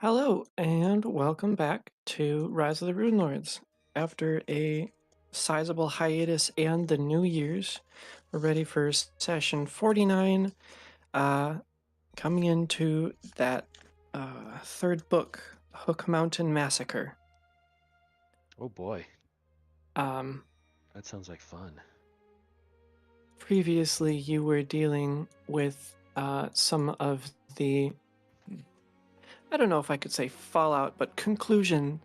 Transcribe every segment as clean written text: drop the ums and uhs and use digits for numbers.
Hello, and welcome back to Rise of the Runelords. After a sizable hiatus and the New Year's, we're ready for session 49, coming into that third book, Hook Mountain Massacre. Oh boy, Um, that sounds like fun. Previously, you were dealing with some of the, I don't know if I could say fallout, but conclusion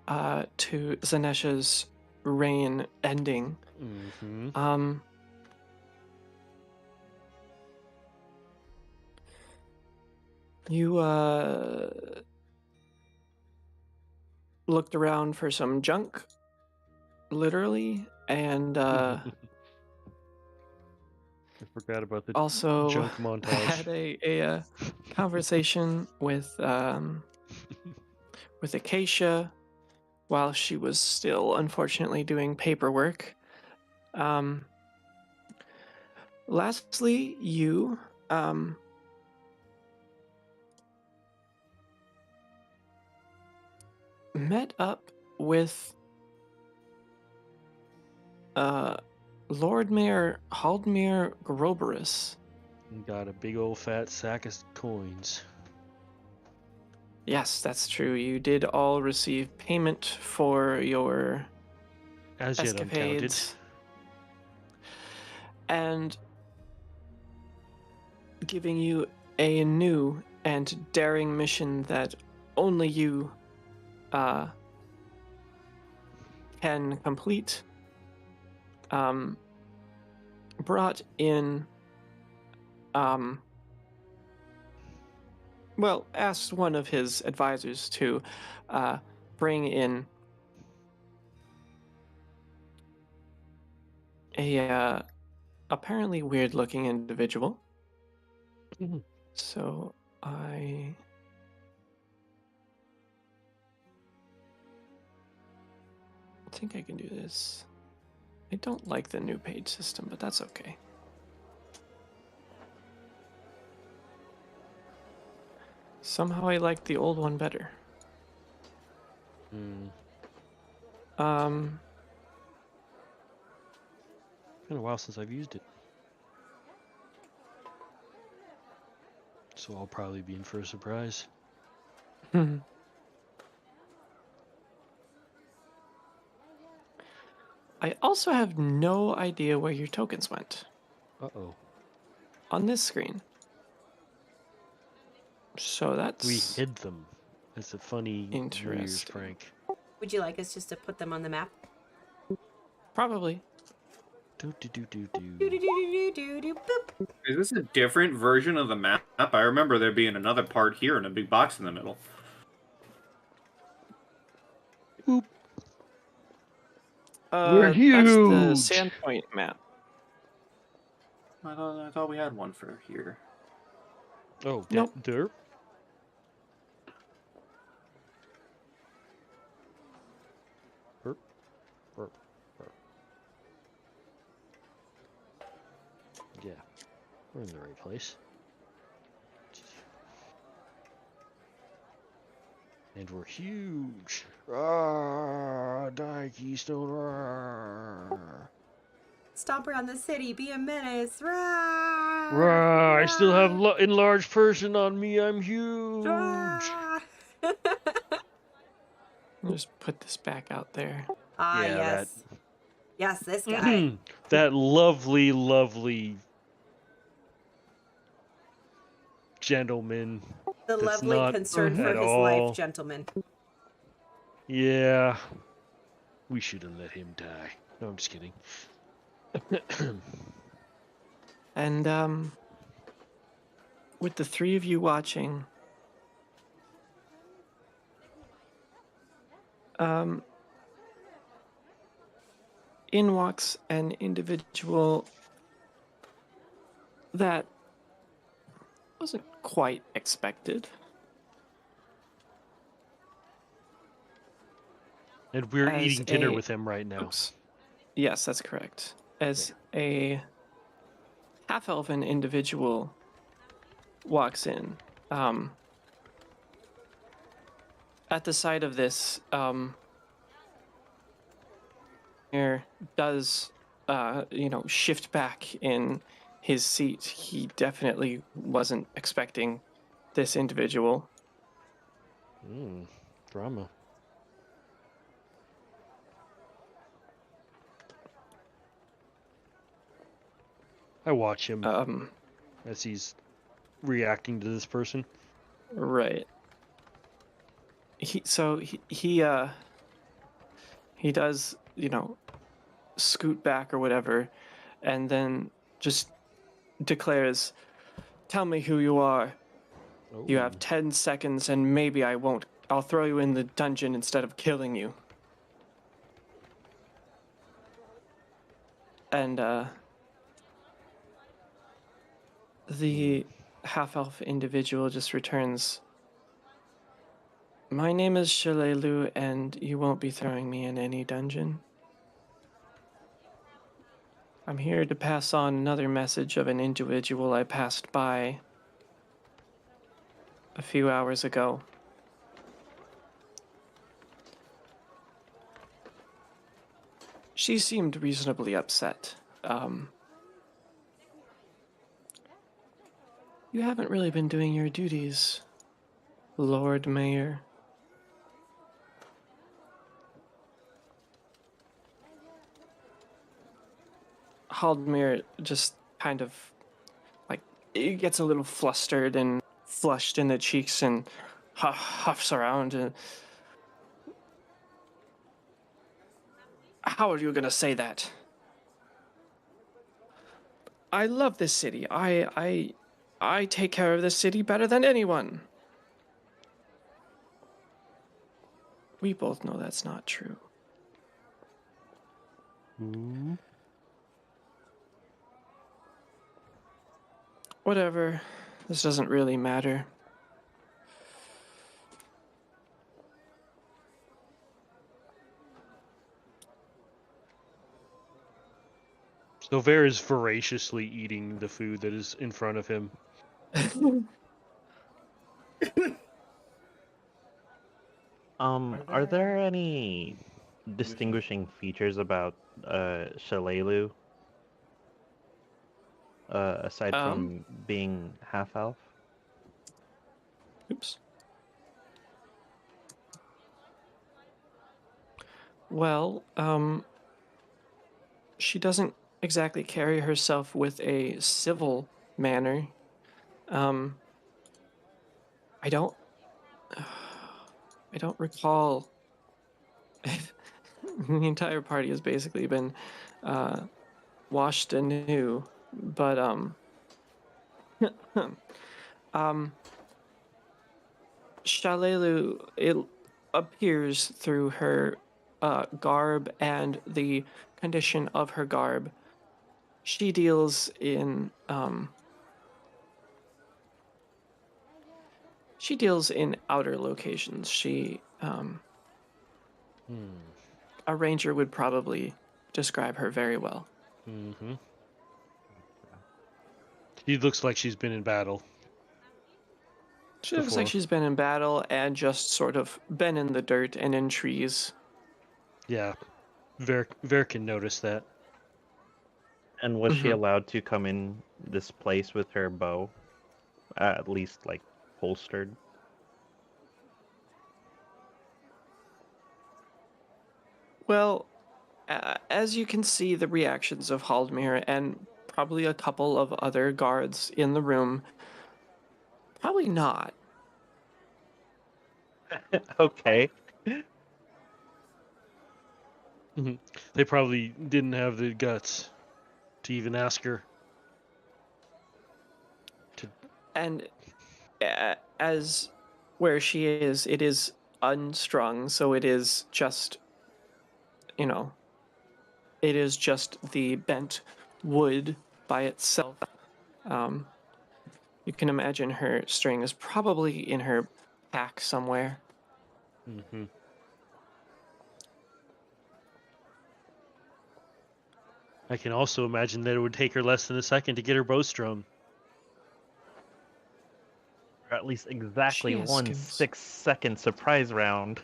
to Zanesha's reign ending. Mm-hmm. Um, you looked around for some junk, literally, and I forgot about the also junk montage. had a conversation with Acacia while she was still unfortunately doing paperwork. Um, Lastly, you met up with uh, Lord Mayor Haldmir Groberus. Got a big old fat sack of coins. Yes, that's true. You did all receive payment for your As yet uncounted. escapades. And giving you a new and daring mission that only you can complete. Brought in, asked one of his advisors to bring in a apparently weird-looking individual. So I think I can do this. I don't like the new page system, but that's okay. Somehow I like the old one better. Mm. Um, Been a while since I've used it. So I'll probably be in for a surprise. I also have no idea where your tokens went Uh-oh. on this screen. So that's We hid them. It's a funny New Year's interesting. prank. Would you like us just to put them on the map? Probably. Do-do-do-do-do. Boop. Is this a different version of the map? I remember there being another part here and a big box in the middle. Boop. We're We're That's the huge! Sandpoint map. I thought we had one for here. Oh, Nope. there? Burp, burp, burp. Yeah, we're in the right place. And we're huge. Die Keystone. Stomp around the city, be a menace. I still have enlarged person on me. I'm huge. Just put this back out there. Ah, Yeah, yes. Yes, this guy. That lovely, lovely gentleman. The That's lovely not concern for at his all. life gentleman. Yeah. We should have let him die. No, I'm just kidding. And with the three of you watching, in walks an individual that wasn't quite expected. And we're As eating dinner a- with him right now. Oops. Yes, that's correct. As a half-elven individual walks in, At the sight of this, Air does, shift back in his seat. He definitely wasn't expecting this individual. Drama. I watch him as he's reacting to this person. Right. He does, scoot back or whatever, and then just declares, "Tell me who you are. You have 10 seconds, and maybe I won't. I'll throw you in the dungeon instead of killing you." And the half-elf individual just returns, "My name is Shalelu, and you won't be throwing me in any dungeon. I'm here to pass on another message of an individual I passed by a few hours ago. She seemed reasonably upset. You haven't really been doing your duties, Lord Mayor." Haldmir just kind of, like, he gets a little flustered and flushed in the cheeks and huffs around. And, "How are you gonna say that? I love this city. I take care of this city better than anyone." We both know that's not true. Whatever. This doesn't really matter. Silver is voraciously eating the food that is in front of him. Are there any distinguishing features about Shalelu? Aside from being half elf? Oops. Well, she doesn't exactly carry herself with a civil manner. I don't recall. The entire party has basically been washed anew, but Shalelu, it appears through her garb and the condition of her garb. She deals in outer locations. She a ranger would probably describe her very well. She looks like she's been in battle. She looks like she's been in battle and just sort of been in the dirt and in trees. Yeah, Ver can notice that. And was she allowed to come in this place with her bow? At least, like, holstered? Well, as you can see the reactions of Haldmir and probably a couple of other guards in the room, probably not. Okay. They probably didn't have the guts to even ask her. And as where she is, it is unstrung, so it is just, it is just the bent wood by itself. You can imagine her string is probably in her pack somewhere. I can also imagine that it would take her less than a second to get her bow strung. Or at least exactly She has one skills. 6-second surprise round.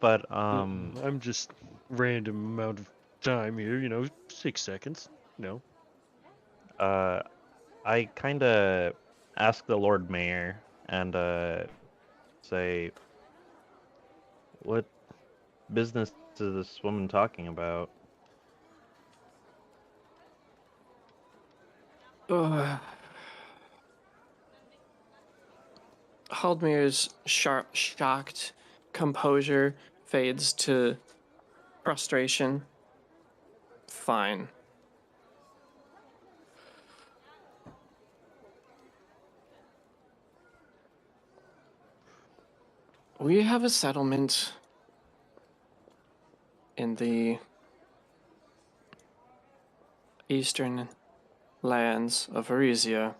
But I'm just random amount of time here, 6 seconds. I kind of ask the Lord Mayor and say, what business is this woman talking about? Haldmir's sharp, shocked composure fades to frustration. Fine. We have a settlement in the eastern lands of Arisia,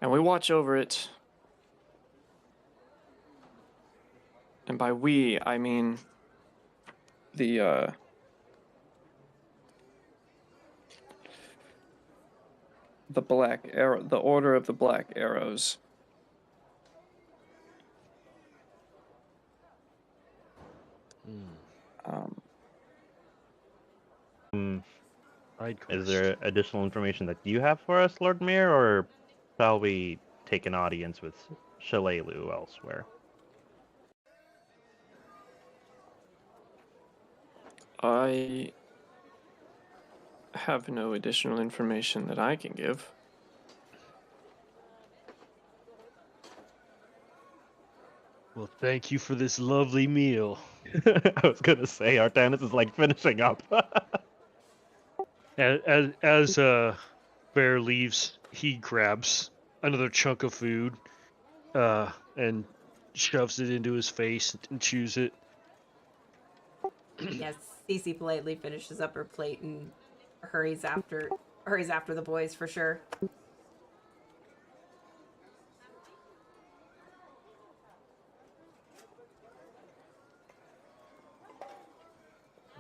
and we watch over it. And by we, I mean the Black Arrow, the Order of the Black Arrows. Side Is quest. there additional information that you have for us, Lord Mayor, or shall we take an audience with Shalelu elsewhere? I have no additional information that I can give. Well, thank you for this lovely meal. I was gonna say, Artanis is like finishing up. As Bear leaves, he grabs another chunk of food, and shoves it into his face and chews it. Yes, Cece politely finishes up her plate and hurries after the boys for sure.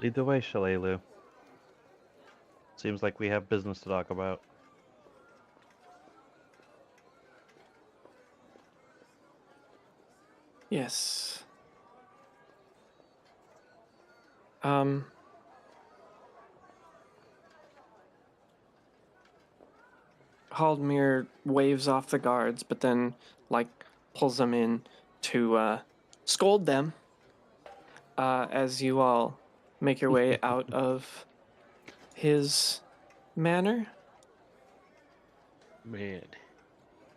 Lead the way, Shalelu. Seems like we have business to talk about. Yes. Haldmir waves off the guards, but then, like, pulls them in to scold them as you all make your way out of his manor. Man,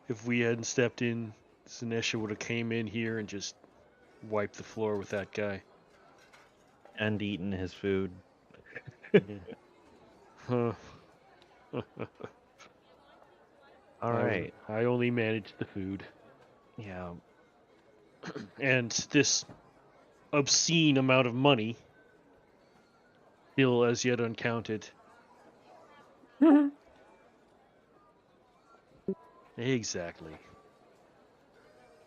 if we hadn't stepped in, Sinesha would have came in here and just wiped the floor with that guy. And eaten his food. Huh. Alright. I only managed the food. Yeah. And this obscene amount of money, still as yet uncounted. Exactly.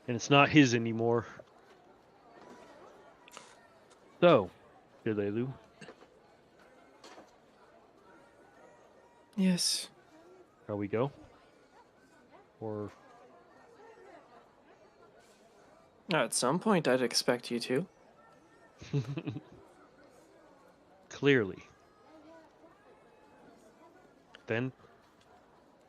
And it's not his anymore. So, Delelu, Yes. shall we go? Or At some point, I'd expect you to. clearly. Then,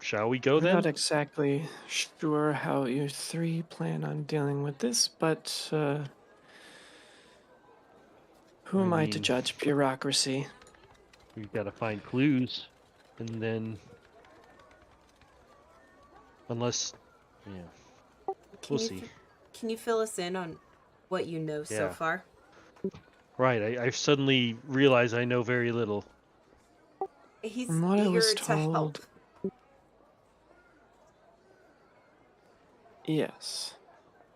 shall we go I'm then? not exactly sure how you three plan on dealing with this, but who am I to mean, judge bureaucracy? We've got to find clues, and then, unless, yeah, we'll see. Can you fill us in on what you know so Yeah. far? Right, I suddenly realize I know very little. He's From what I eager was to help. told, yes.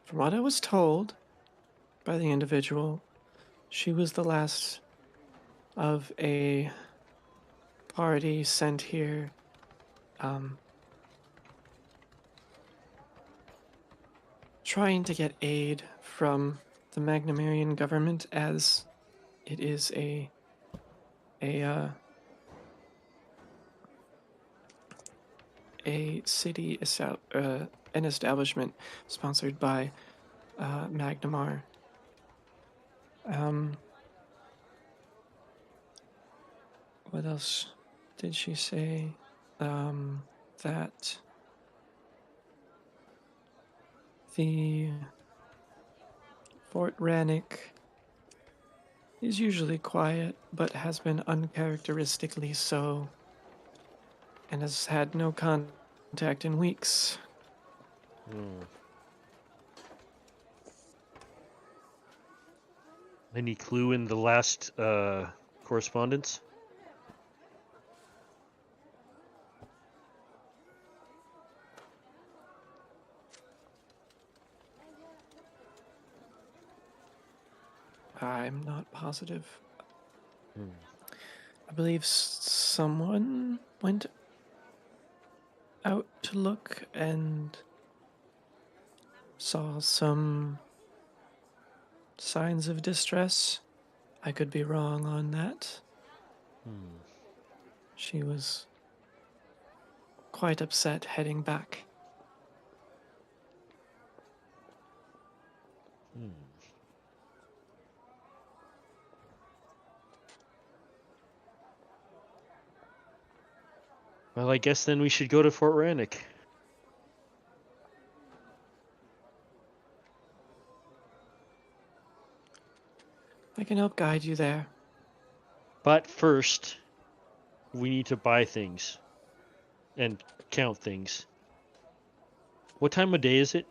From what I was told by the individual, she was the last of a party sent here trying to get aid from the Magnamarian government, as it is a an establishment sponsored by Magnamar. What else did she say? That the Fort Rannick is usually quiet, but has been uncharacteristically so, and has had no contact in weeks. Any clue in the last correspondence? I'm not positive. I believe someone went out to look and saw some signs of distress. I could be wrong on that. She was quite upset heading back. Well, I guess then we should go to Fort Rannick. I can help guide you there. But first, we need to buy things and count things. What time of day is it?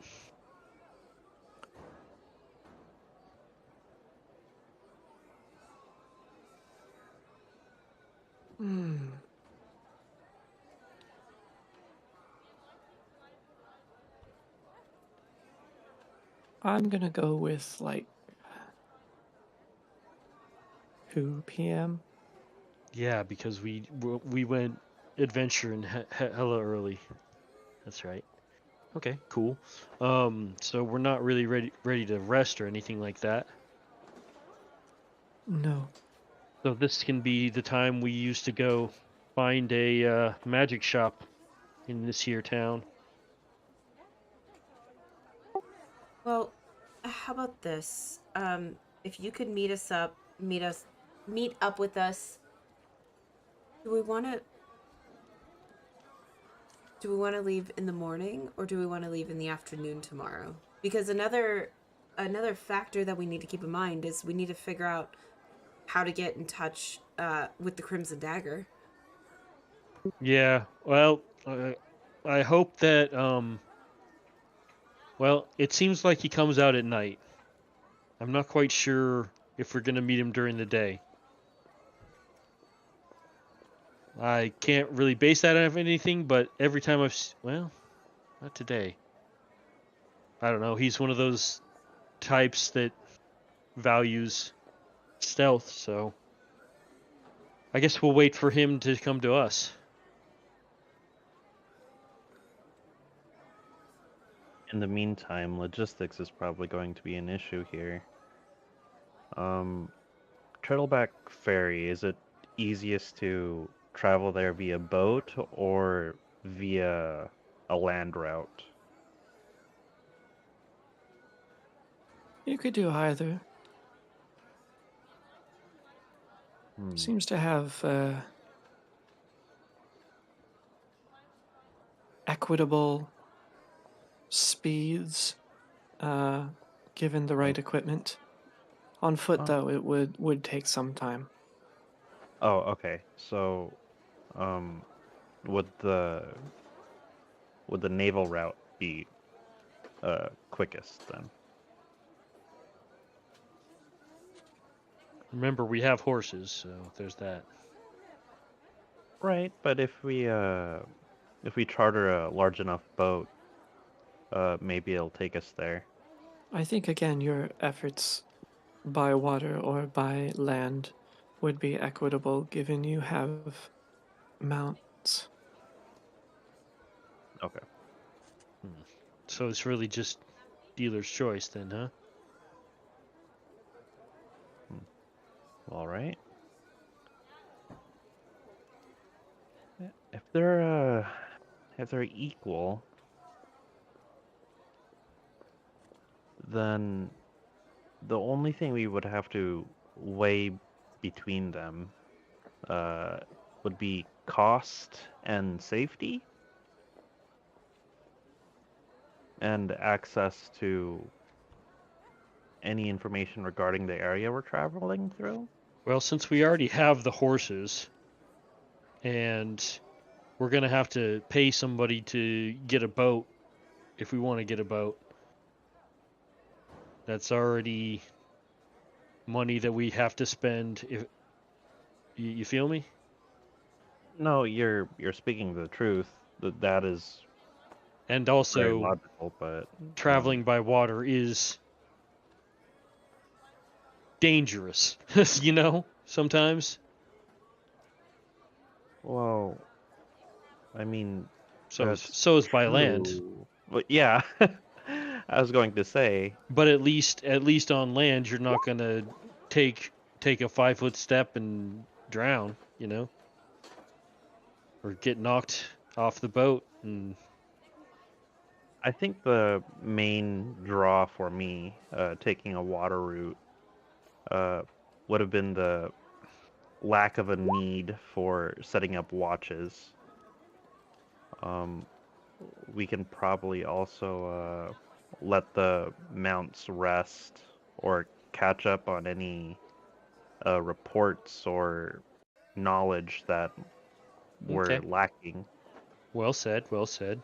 I'm gonna go with like 2 p.m. Yeah, because we went adventuring hella early. That's right. Okay, cool. So we're not really ready to rest or anything like that. No. So this can be the time we used to go find a magic shop in this here town. Well, how about this? If you could meet up with us. Do we want to leave in the morning, or do we want to leave in the afternoon tomorrow? Because another factor that we need to keep in mind is we need to figure out how to get in touch with the Crimson Dagger. Yeah, well, I hope that well, it seems like he comes out at night. I'm not quite sure if we're gonna meet him during the day. I can't really base that on anything, but every time well, not today. I don't know. He's one of those types that values stealth, so I guess we'll wait for him to come to us. In the meantime, logistics is probably going to be an issue here. Turtleback Ferry, is it easiest to travel there via boat or via a land route? You could do either. Seems to have equitable speeds given the right equipment. On foot, though, it would take some time. Oh, okay. So, would the naval route be quickest then? Remember, we have horses, so there's that. Right, but if we charter a large enough boat, maybe it'll take us there. I think, again, your efforts by water or by land would be equitable given you have mounts. Okay. So it's really just dealer's choice then, huh? All right. if they're equal, then the only thing we would have to weigh between them would be cost and safety, and access to any information regarding the area we're traveling through. Well, since we already have the horses, and we're gonna have to pay somebody to get a boat if we want to get a boat. That's already money that we have to spend. If you feel me? No, you're speaking the truth. That is And very also, logical, but traveling by water is dangerous. You know, sometimes. well, I mean, that's So is by land. true. But yeah, I was going to say, But at least on land, you're not gonna take a 5-foot step and drown. You know, or get knocked off the boat. And I think the main draw for me taking a water route would have been the lack of a need for setting up watches. We can probably also let the mounts rest or catch up on any reports or knowledge that we're Okay. lacking. Well said. Well said.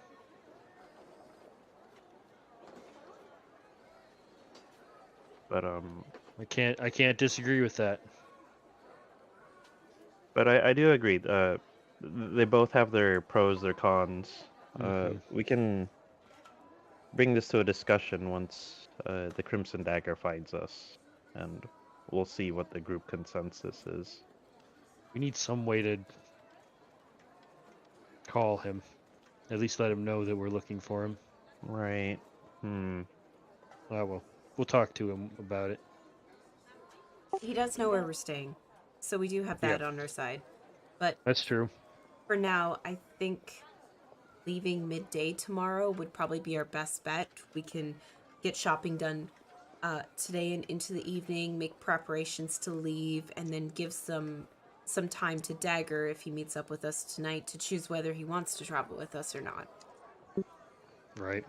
But I can't disagree with that. I do agree. They both have their pros, their cons. We can bring this to a discussion once the Crimson Dagger finds us, and we'll see what the group consensus is. We need some way to call him. At least let him know that we're looking for him. Right. Well, we'll talk to him about it. He does know where we're staying, so we do have that on our side. But That's true. for now, I think leaving midday tomorrow would probably be our best bet. We can get shopping done today and into the evening, make preparations to leave, and then give some time to Dagger if he meets up with us tonight to choose whether he wants to travel with us or not. Right.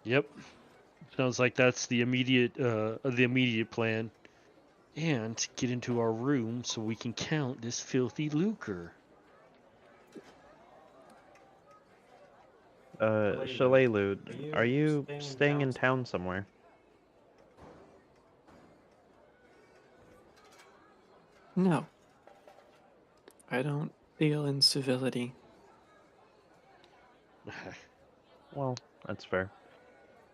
Yep. Sounds like that's the immediate plan. And get into our room so we can count this filthy lucre. Shalelu, are you staying in town somewhere? No. I don't deal in civility. Well, that's fair.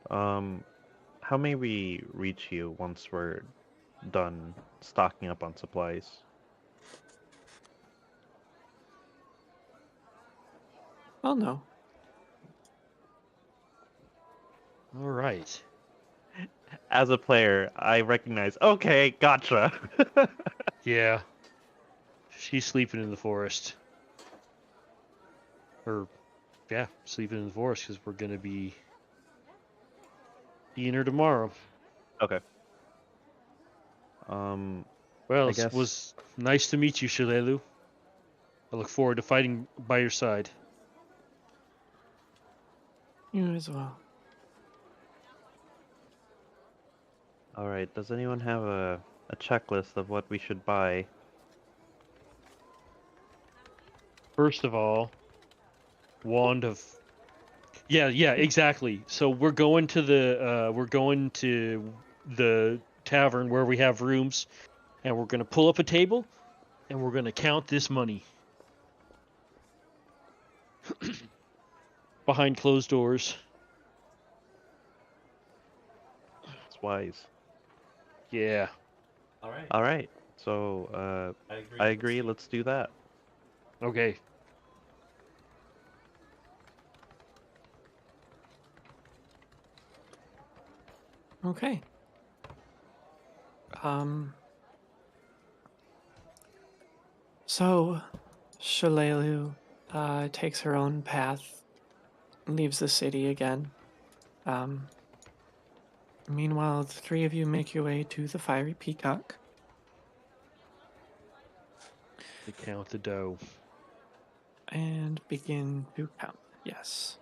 How may we reach you once we're done stocking up on supplies? Well, no. All right. As a player, I recognize, okay, gotcha. Yeah. She's sleeping in the forest. Or, yeah, sleeping in the forest because we're going to be seeing her tomorrow. Okay. Well, I it guess was nice to meet you, Shalelu. I look forward to fighting by your side. You as well. All right. Does anyone have a checklist of what we should buy? First of all, wand of. Yeah, exactly. So we're going to the tavern where we have rooms, and we're gonna pull up a table, and we're gonna count this money behind closed doors. It's wise. Yeah. All right. So I agree. Let's do that. Okay. Okay. So, Shalelu takes her own path, leaves the city again. Meanwhile, the three of you make your way to the Fiery Peacock. To count the dough. And begin to count. Yes.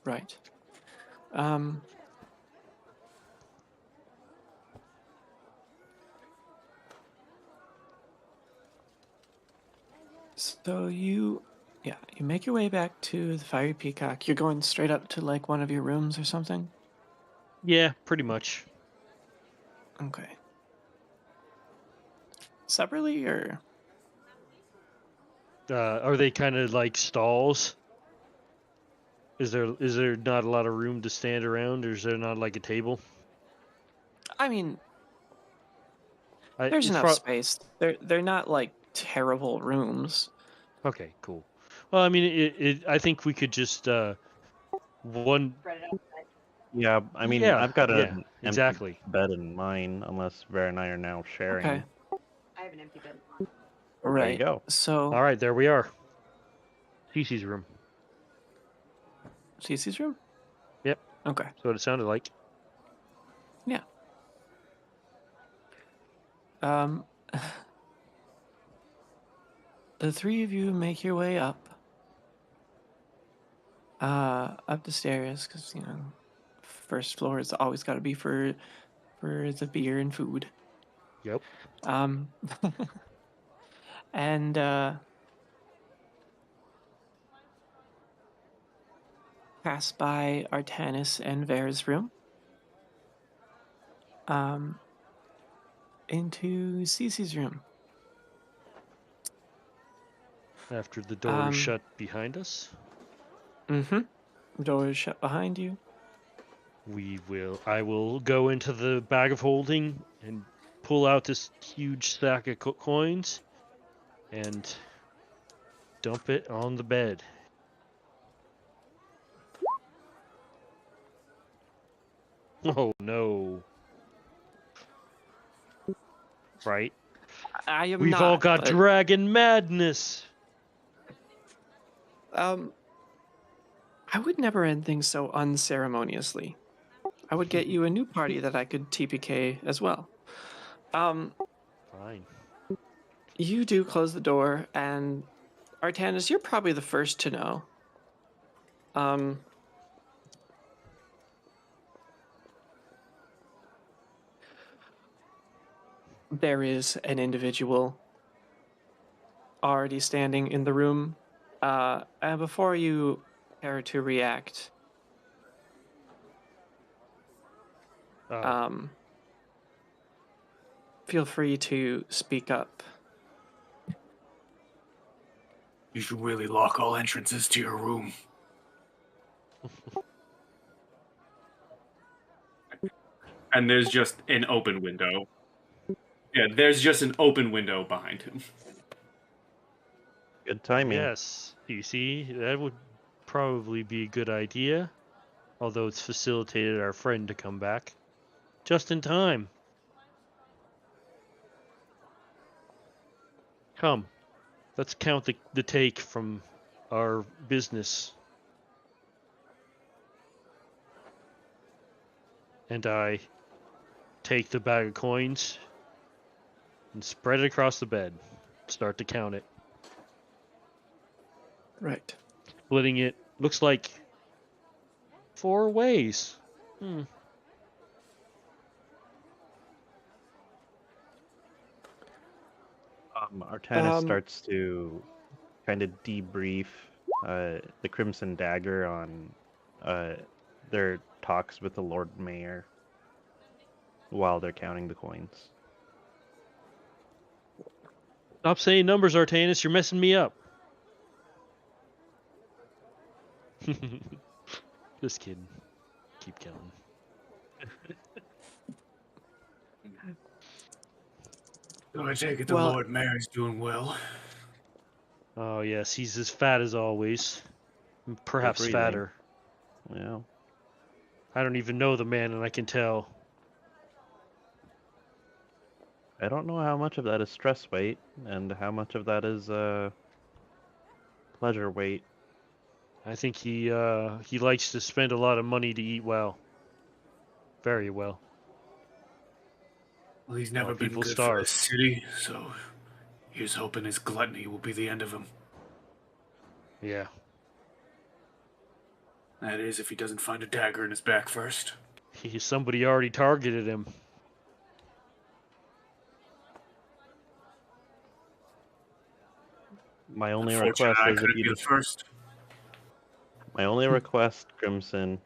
Right. So you make your way back to the Fiery Peacock. You're going straight up to like one of your rooms or something? Yeah, pretty much. Okay. Separately or? Are they kind of like stalls? Is there not a lot of room to stand around, or is there not like a table? I mean, there's enough space. They're not like terrible rooms. Okay, cool. Well, I mean, I think we could just one. Yeah, I mean, Yeah, I've got yeah, an exactly. empty bed in mine, unless Vera and I are now sharing. Okay. I have an empty bed. Right. There you go. So. All right, there we are. Cece's room. Cece's room? Yep. Okay. That's what it sounded like. Yeah. The three of you make your way up the stairs, because first floor is always got to be for the beer and food. Yep. And pass by Artanis and Vera's room. Into Cece's room. After the door is shut behind us. Door is shut behind you. I will go into the bag of holding and pull out this huge stack of coins and dump it on the bed. Oh no. Right? I am We've not, all got but, dragon madness. I would never end things so unceremoniously. I would get you a new party that I could TPK as well. Fine. You do close the door, and Artanis, you're probably the first to know. There is an individual already standing in the room. And before you care to react, feel free to speak up. You should really lock all entrances to your room. And there's just an open window. Yeah, there's just an open window behind him. Good timing. Yes, you see, that would probably be a good idea. Although it's facilitated our friend to come back. Just in time. Come, let's count the take from our business. And I take the bag of coins and spread it across the bed. Start to count it. Right. Splitting it, looks like 4 ways. Artanis starts to kind of debrief the Crimson Dagger on their talks with the Lord Mayor while they're counting the coins. Stop saying numbers, Artanis. You're messing me up. Just kidding. keep counting. So I take it the Well- Lord Mayor's doing well. Oh yes, he's as fat as always. Perhaps breathing. fatter. Yeah. I don't even know the man, and I can tell. I don't know how much of that is stress weight and how much of that is pleasure weight. I think he likes to spend a lot of money to eat well. Very well. Well, he's never been people good starve. for the city, so he's hoping his gluttony will be the end of him. Yeah. That is, if he doesn't find a dagger in his back first. Somebody already targeted him. My only Unfortunately, request I is if couldn't you be the first. My only request, Crimson,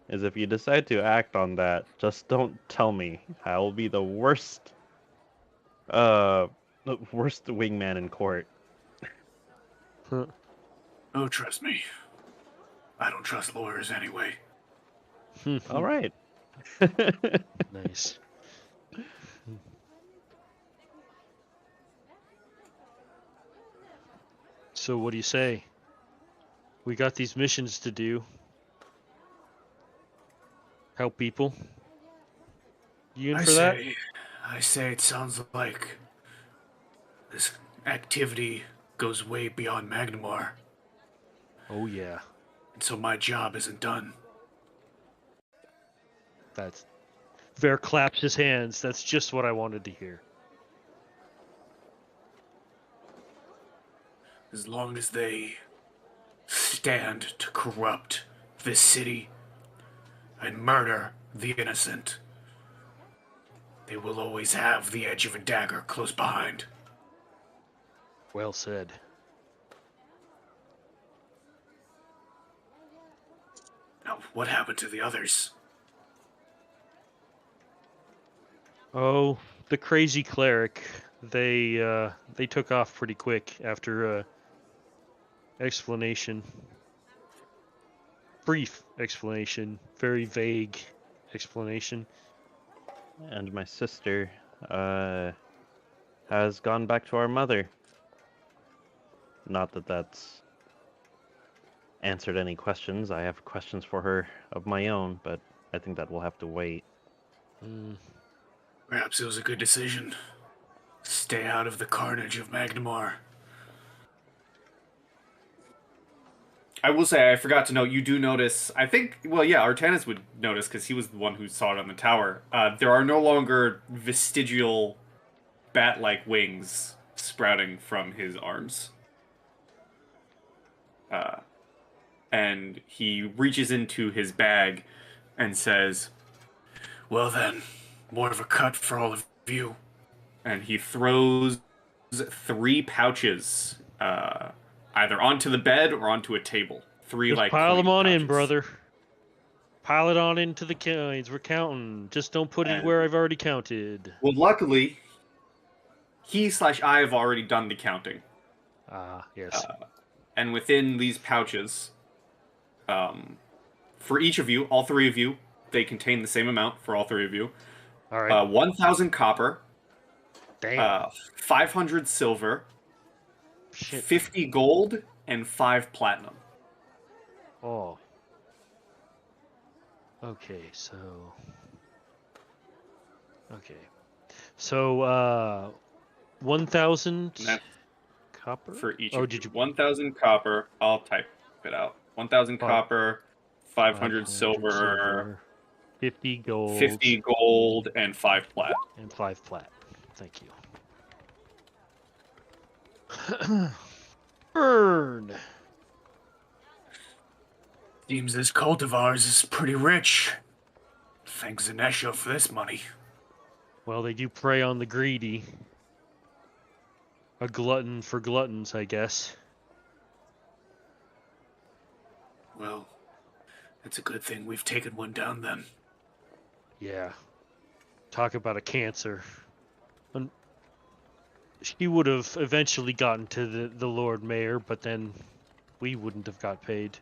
is if you decide to act on that, just don't tell me. I will be the worst wingman in court. Oh, trust me. I don't trust lawyers anyway. All right. Nice. So what do you say? We got these missions to do. Help people. You in for that? I say it sounds like this activity goes way beyond Magnamar, Oh yeah. and so my job isn't done. That's Ver claps his hands. That's just what I wanted to hear. As long as they stand to corrupt this city and murder the innocent, they will always have the edge of a dagger close behind. Well said. Now, what happened to the others? Oh, the crazy cleric. They took off pretty quick after explanation. Brief explanation. Very vague explanation. And my sister has gone back to our mother. Not that that's answered any questions. I have questions for her of my own, but I think that will have to wait. Perhaps it was a good decision. Stay out of the carnage of Magnamar. I will say, I forgot to note, you do notice, I think, well, yeah, Artanis would notice because he was the one who saw it on the tower. There are no longer vestigial bat-like wings sprouting from his arms. And he reaches into his bag and says, Well then, more of a cut for all of you. and he throws 3 pouches, either onto the bed or onto a table. 3 Just like pile them coin on in, pouches. brother. Pile it on into the coins. We're counting. Just don't put it And- where I've already counted. Well, luckily, he/I have already done the counting. Ah, yes. And within these pouches, for each of you, all 3 of you, they contain the same amount for all 3 of you. All right. 1,000 copper, Damn. 500 silver, Shit. 50 gold, and 5 platinum. Oh. Okay, so. Okay. So, 1,000 And that's copper? for each Oh, of did you. you? 1,000 copper. I'll type it out. 1,000 Five- copper, 500 silver, 50 gold. 50 gold, and 5 plat. And 5 plat. Thank you. Burn! Seems this cult of ours is pretty rich. Thanks Zanesha for this money. Well, they do prey on the greedy. A glutton for gluttons, I guess. Well, it's a good thing we've taken one down then. Yeah. Talk about a cancer. She would have eventually gotten to the Lord Mayor, but then we wouldn't have got paid.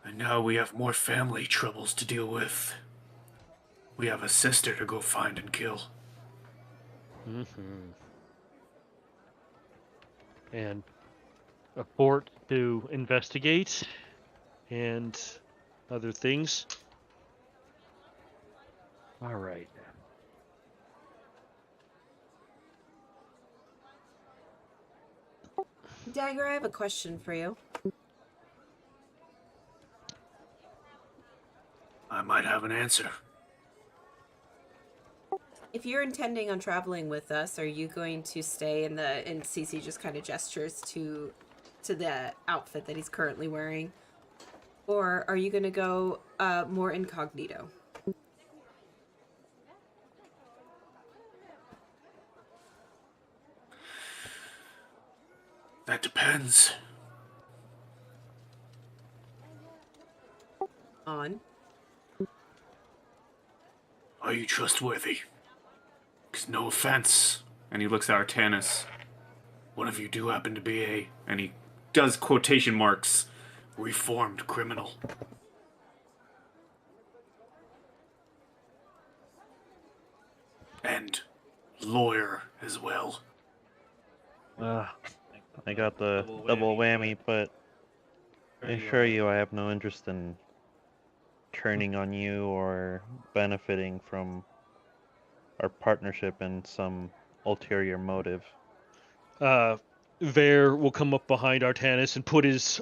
And now we have more family troubles to deal with. We have a sister to go find and kill. And a fort to investigate and other things. All right. Dagger, I have a question for you. I might have an answer. If you're intending on traveling with us, are you going to stay in the... And Cece just kind of gestures to the outfit that he's currently wearing. Or are you going to go more incognito? That depends. On? Are you trustworthy? 'Cause no offense. And he looks at Artanis. One of you do happen to be a And he does quotation marks. reformed criminal. And lawyer as well. I got the double whammy, but I assure you I have no interest in turning on you or benefiting from our partnership in some ulterior motive. Vare will come up behind Artanis and put his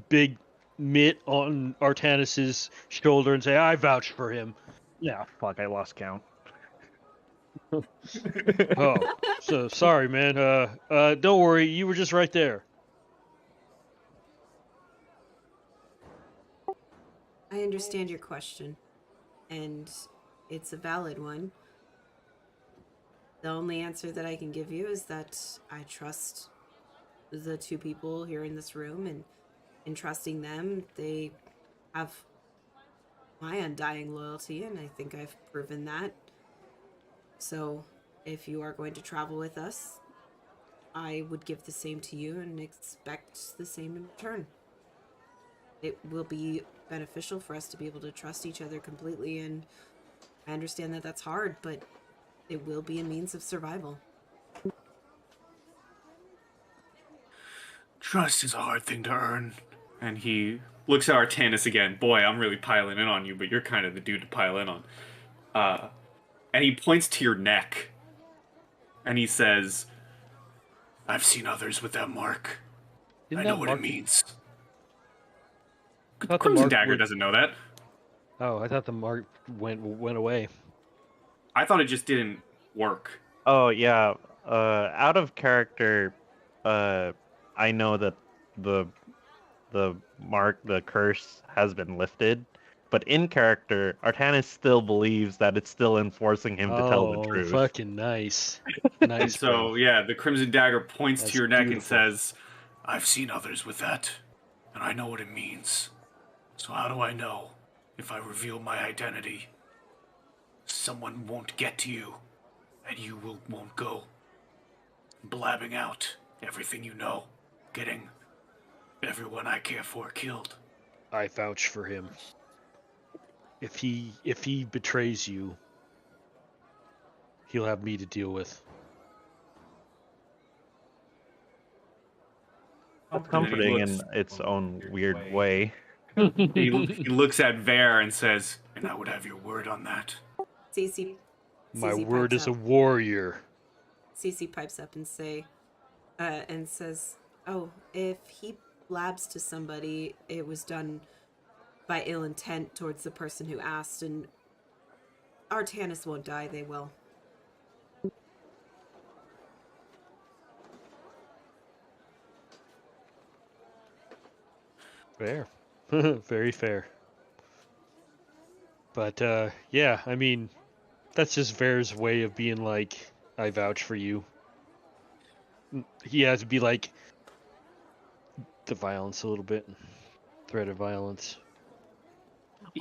big mitt on Artanis's shoulder and say, "I vouch for him." Yeah, fuck, I lost count. Oh, so sorry, man. Don't worry, you were just right there. I understand your question, and it's a valid one. The only answer that I can give you is that I trust the two people here in this room, and in trusting them, they have my undying loyalty, and I think I've proven that. So, if you are going to travel with us, I would give the same to you and expect the same in return. It will be beneficial for us to be able to trust each other completely, and I understand that that's hard, but it will be a means of survival. Trust is a hard thing to earn. And he looks at Artanis again. Boy, I'm really piling in on you, but you're kind of the dude to pile in on. And he points to your neck. And he says, I've seen others with that mark. Didn't I know that what mark- it means. I thought the Crimson mark Dagger would- doesn't know that. Oh, I thought the mark went away. I thought it just didn't work. Oh yeah, out of character, I know that the mark, the curse has been lifted, but in character, Artanis still believes that it's still enforcing him to tell the truth. Fucking nice. And Nice. so, bro. yeah, the Crimson Dagger points That's to your neck beautiful. and says, I've seen others with that, and I know what it means. So how do I know if I reveal my identity, someone won't get to you, and you won't go blabbing out everything you know, getting everyone I care for killed? I vouch for him. If he betrays you, he'll have me to deal with. Comforting in looks- its own weird way. he looks at Vare and says, And I would have your word on that. Cece My Cece word pipes is a up. warrior. Cece pipes up and says, "Oh, if he blabs to somebody, it was done by ill intent towards the person who asked, and Artanis won't die, they will." Fair. Very fair. But yeah, I mean, that's just Vare's way of being like, I vouch for you. He has to be like the violence a little bit. Threat of violence.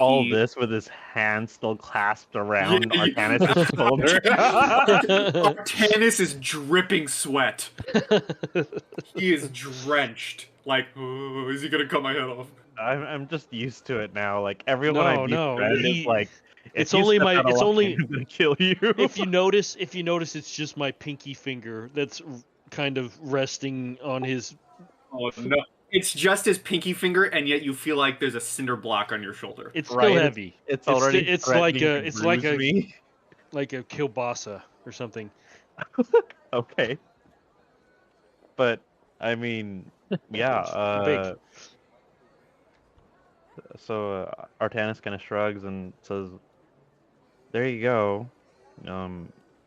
All he- this with his hand still clasped around Yeah, Artanis' shoulder. Artanis is dripping sweat. He is drenched. Like, oh, is he gonna cut my head off? I'm just used to it now. Like everyone I No. befriend is like, if It's you only step my. out of It's line, only I'm gonna kill you. if you notice. If you notice, it's just my pinky finger that's kind of resting on his. Oh no. It's just his pinky finger, and yet you feel like there's a cinder block on your shoulder. It's still Right, heavy. it's already It's like threatening a. to It's bruise me. like a kielbasa or something. Okay, but I mean, yeah. It's big. So Artanis kind of shrugs and says, "There you go.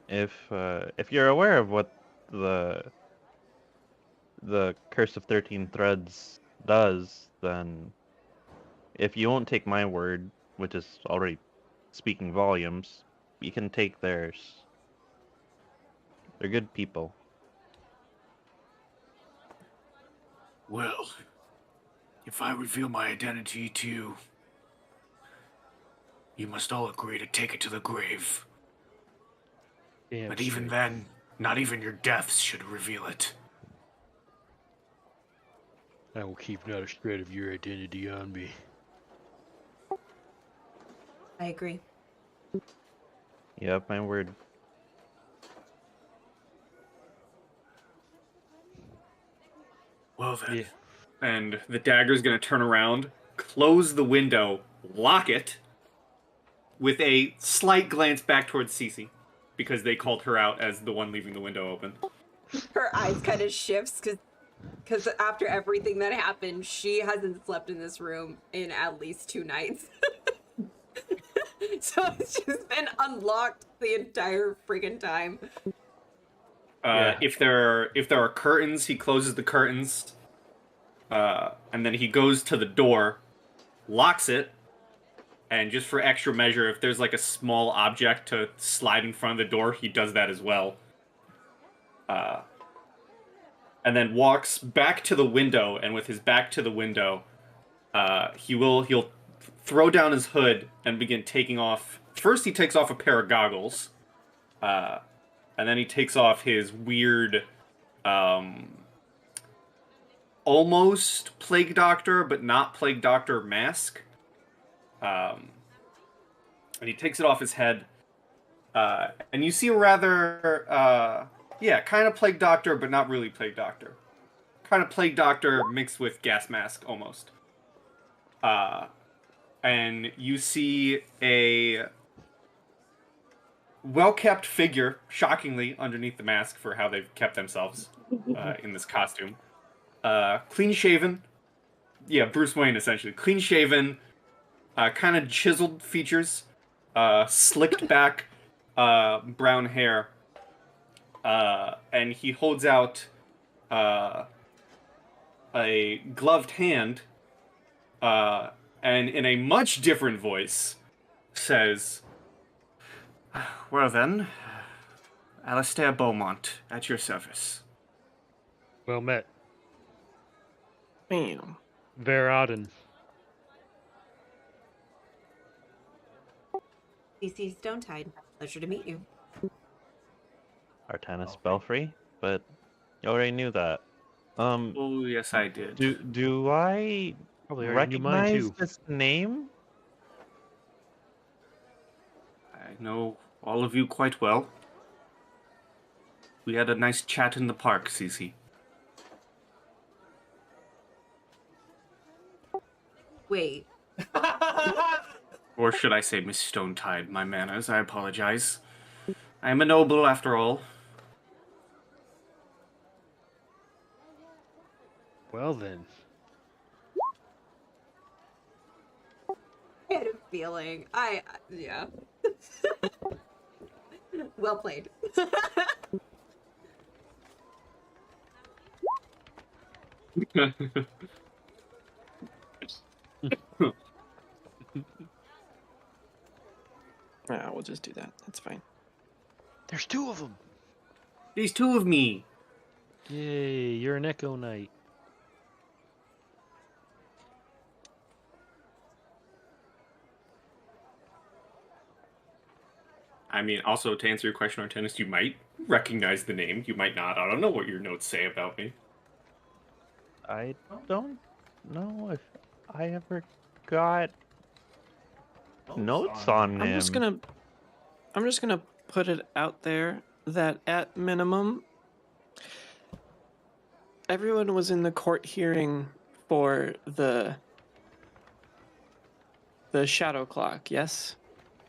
If you're aware of what the Curse of 13 Threads does, then if you won't take my word, which is already speaking volumes, you can take theirs. They're good people." Well, if I reveal my identity to you, you must all agree to take it to the grave. Damn But even straight. then, not even your deaths should reveal it. I will keep not a shred of your identity on me. I agree. You have my word. Well then, Yeah. And the dagger's going to turn around, close the window, lock it, with a slight glance back towards Cece, because they called her out as the one leaving the window open. Her eyes kind of shifts because after everything that happened, she hasn't slept in this room in at least 2 nights. So it's just been unlocked the entire friggin' time. Yeah. If there are curtains, he closes the curtains, and then he goes to the door, locks it, and just for extra measure, if there's like a small object to slide in front of the door, he does that as well. And then walks back to the window, and with his back to the window, he'll throw down his hood and begin taking off. First, he takes off a pair of goggles, and then he takes off his weird, almost Plague Doctor, but not Plague Doctor mask. And he takes it off his head, and you see a rather, kind of Plague Doctor, but not really Plague Doctor. Kind of Plague Doctor mixed with gas mask, almost. And you see a well-kept figure, shockingly, underneath the mask for how they've kept themselves in this costume. Clean-shaven. Yeah, Bruce Wayne, essentially. Clean-shaven, kind of chiseled features, slicked back brown hair, and he holds out a gloved hand, and in a much different voice says, "Well then, Alistair Beaumont, at your service." Well met. Bam. Veraden. CC Stonetide. Pleasure to meet you. Artanis Belfry, but you already knew that. Oh, yes, I did. Do I Probably already knew mine recognize too. this name? I know all of you quite well. We had a nice chat in the park, Cece. Wait. Or should I say Miss Stonetide, my manners, I apologize. I am a noble after all. Well then. I had a feeling. Yeah. Well played. We'll just do that. That's fine. There's 2 of them. These two of me. Yay, you're an Echo Knight. I mean, also, to answer your question, Artenis, you might recognize the name. You might not. I don't know what your notes say about me. I don't know if I ever got notes on I'm him. just gonna put it out there that at minimum, everyone was in the court hearing for the shadow clock. Yes.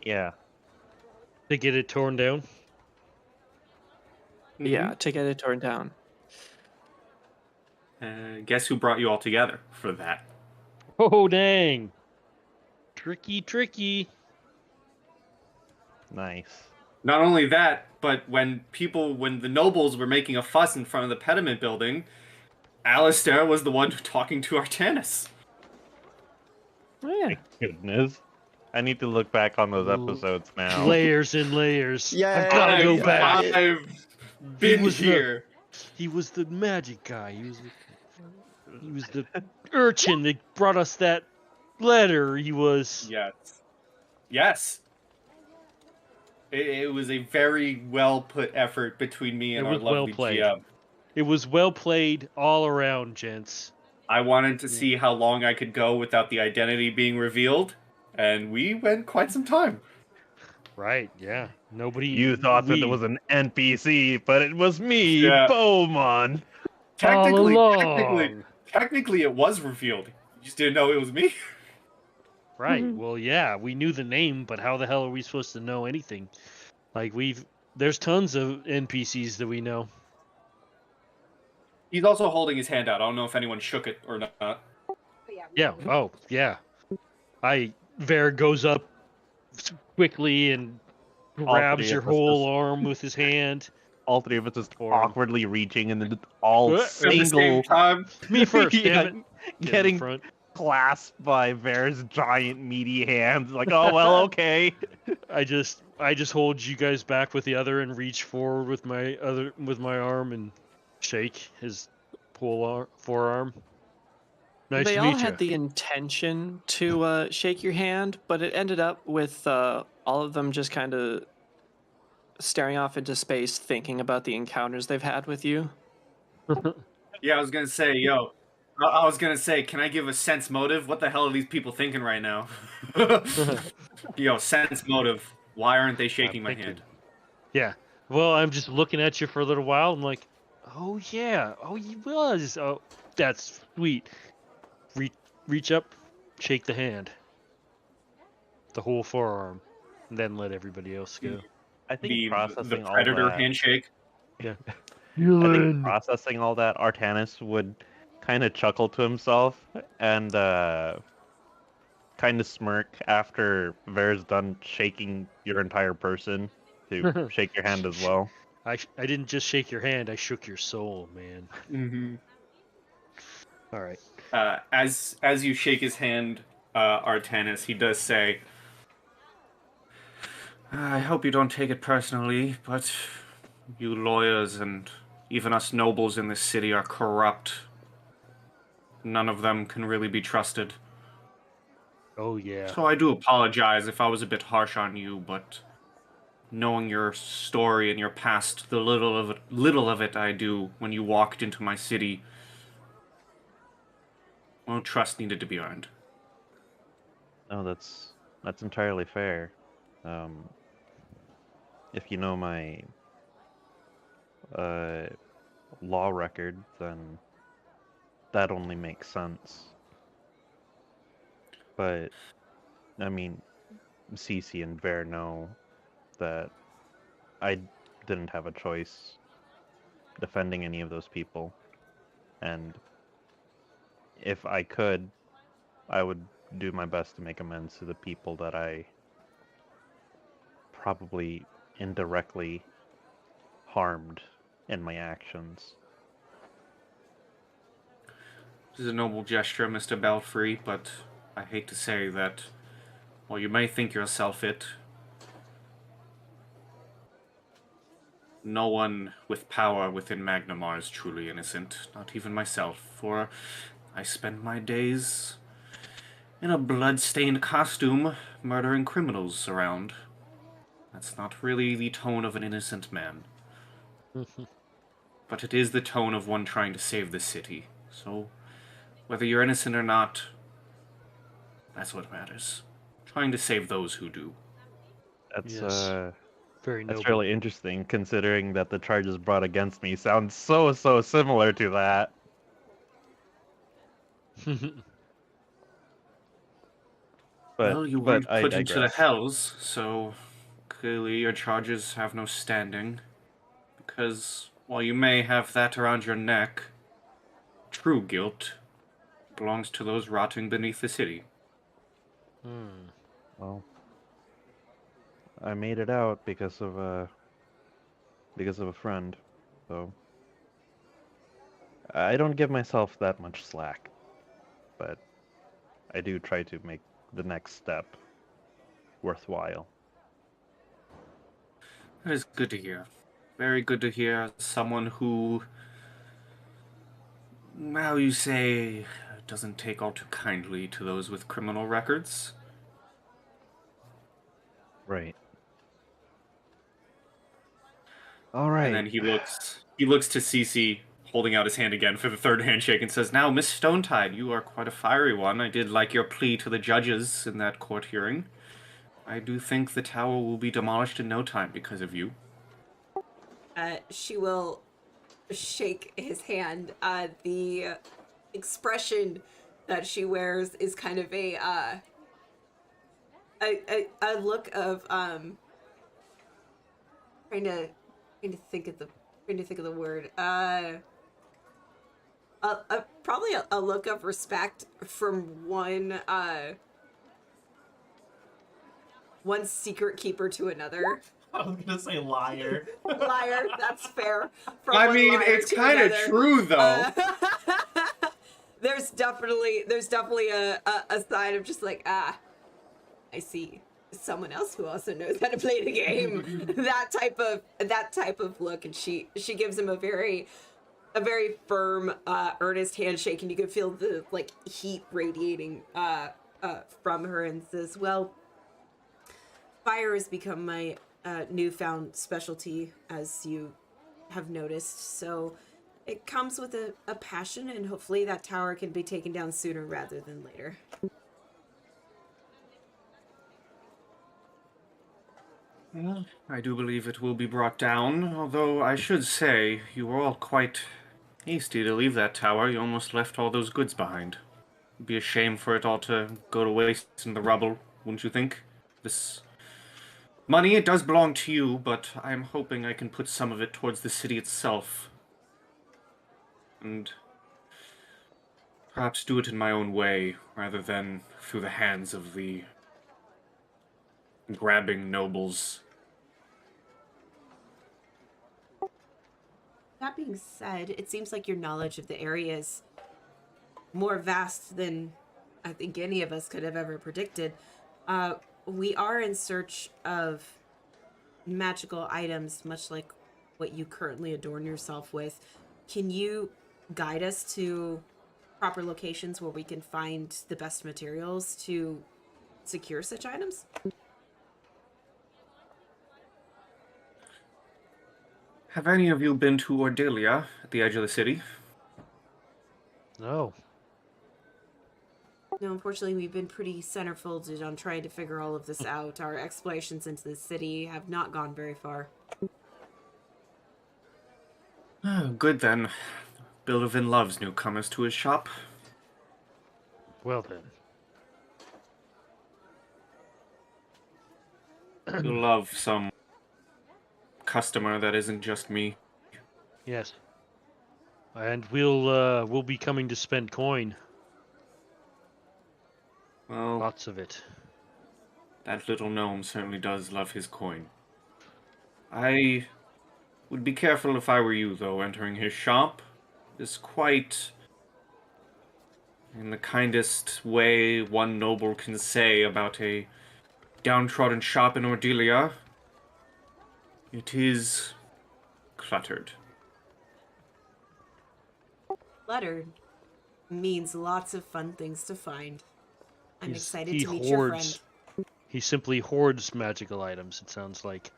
Yeah. To get it torn down. Yeah, to get it torn down. Guess who brought you all together for that? Oh dang! Tricky. Nice. Not only that, but when the nobles were making a fuss in front of the pediment building, Alistair was the one talking to Artanis. Oh, yeah. My goodness. I need to look back on those Ooh. episodes now. Layers and layers. Yeah, I've got to go yeah, back. yeah. I've been here. He was the magic guy. He was the urchin that brought us that letter. He was. Yes. It was a very well put effort between me and It our was well lovely played. GM. It was well played all around, gents. I wanted to see how long I could go without the identity being revealed, and we went quite some time. Right? Yeah. Nobody. You thought that it was an NPC, but it was me, Yeah. Bowman. Technically, it was revealed. You just didn't know it was me. Right. Well, yeah, we knew the name, but how the hell are we supposed to know anything? Like there's tons of NPCs that we know. He's also holding his hand out. I don't know if anyone shook it or not. Yeah. Oh, yeah. Ver goes up quickly and grabs your whole arm with his hand. All three of us just Or- awkwardly reaching and then all At the same single time, Me first, Yeah, damn it. Get in getting front. clasped by Ver's giant meaty hands. Like, oh well, okay. I just hold you guys back with the other and reach forward with my arm and shake his forearm. Nice They to all meet had you. the intention to shake your hand, but it ended up with all of them just kind of staring off into space, thinking about the encounters they've had with you. yeah, I was gonna say, can I give a sense motive? What the hell are these people thinking right now? Sense motive. Why aren't they shaking my thinking. hand? Yeah. Well, I'm just looking at you for a little while. I'm like, oh yeah, oh he was. Oh, that's sweet. Reach up, shake the hand, the whole forearm, and then let everybody else go. I think The processing all predator that. handshake. Yeah. I think processing all that, Artanis would kind of chuckle to himself and kind of smirk after Ver's done shaking your entire person to shake your hand as well. I didn't just shake your hand. I shook your soul, man. Mm-hmm. All right. As you shake his hand, Artanis, he does say, I hope you don't take it personally, but you lawyers and even us nobles in this city are corrupt. None of them can really be trusted. Oh yeah. So I do apologize if I was a bit harsh on you, but knowing your story and your past, the little of it I do when you walked into my city, well, trust needed to be earned. Oh, that's entirely fair. If you know my law record, then that only makes sense. But I mean, Cece and Ver know that I didn't have a choice defending any of those people, and if I could, I would do my best to make amends to the people that I probably indirectly harmed in my actions. This is a noble gesture, Mr. Belfry, but I hate to say that while you may think yourself it, no one with power within Magnamar is truly innocent, not even myself, for I spend my days in a blood-stained costume murdering criminals around. That's not really the tone of an innocent man. But it is the tone of one trying to save the city. So, whether you're innocent or not, That's what matters. Trying to save those who do. That's Yes. Very that's noble. really interesting, considering that the charges brought against me sound so similar to that. Well, you But weren't I put into the digress. hells, so clearly your charges have no standing. Because while you may have that around your neck, true guilt belongs to those rotting beneath the city. Well, I made it out because of a friend, so I don't give myself that much slack, but I do try to make the next step worthwhile. That is good to hear. Very good to hear. Someone who, how you say, doesn't take all too kindly to those with criminal records. Right. All right. And then he looks to Cece, holding out his hand again for the third handshake, and says, "Now, Miss Stonetide, you are quite a fiery one. I did like your plea to the judges in that court hearing. I do think the tower will be demolished in no time because of you." She will shake his hand. The expression that she wears is kind of a look of trying to think of the word. Probably a look of respect from one secret keeper to another. I was gonna say liar. Liar, that's fair. From I one mean, liar it's to kind of another. true, though. There's definitely a side of just like, I see someone else who also knows how to play the game. that type of look, and she gives him a very firm, earnest handshake, and you can feel the like heat radiating from her, and says, "Well, fire has become my newfound specialty, as you have noticed. So it comes with a passion, and hopefully that tower can be taken down sooner rather than later." Well, I do believe it will be brought down, although I should say you were all quite hasty to leave that tower. You almost left all those goods behind. It'd be a shame for it all to go to waste in the rubble, wouldn't you think? This money, it does belong to you, but I'm hoping I can put some of it towards the city itself. And perhaps do it in my own way, rather than through the hands of the grabbing nobles. That being said, it seems like your knowledge of the area is more vast than I think any of us could have ever predicted. We are in search of magical items, much like what you currently adorn yourself with. Can you guide us to proper locations where we can find the best materials to secure such items? Have any of you been to Ordelia, at the edge of the city? No. No, unfortunately, we've been pretty centerfolded on trying to figure all of this out. Our explorations into the city have not gone very far. Oh, good then. Bildovin loves newcomers to his shop. Well then. He'll love some customer that isn't just me. Yes. And we'll be coming to spend coin. Well, Lots of it. that little gnome certainly does love his coin. I would be careful if I were you, though, entering his shop. It's quite, in the kindest way one noble can say about a downtrodden shop in Ordelia, it is cluttered. Cluttered means lots of fun things to find. I'm excited He to meet your friend. hoards. He simply hoards magical items, it sounds like.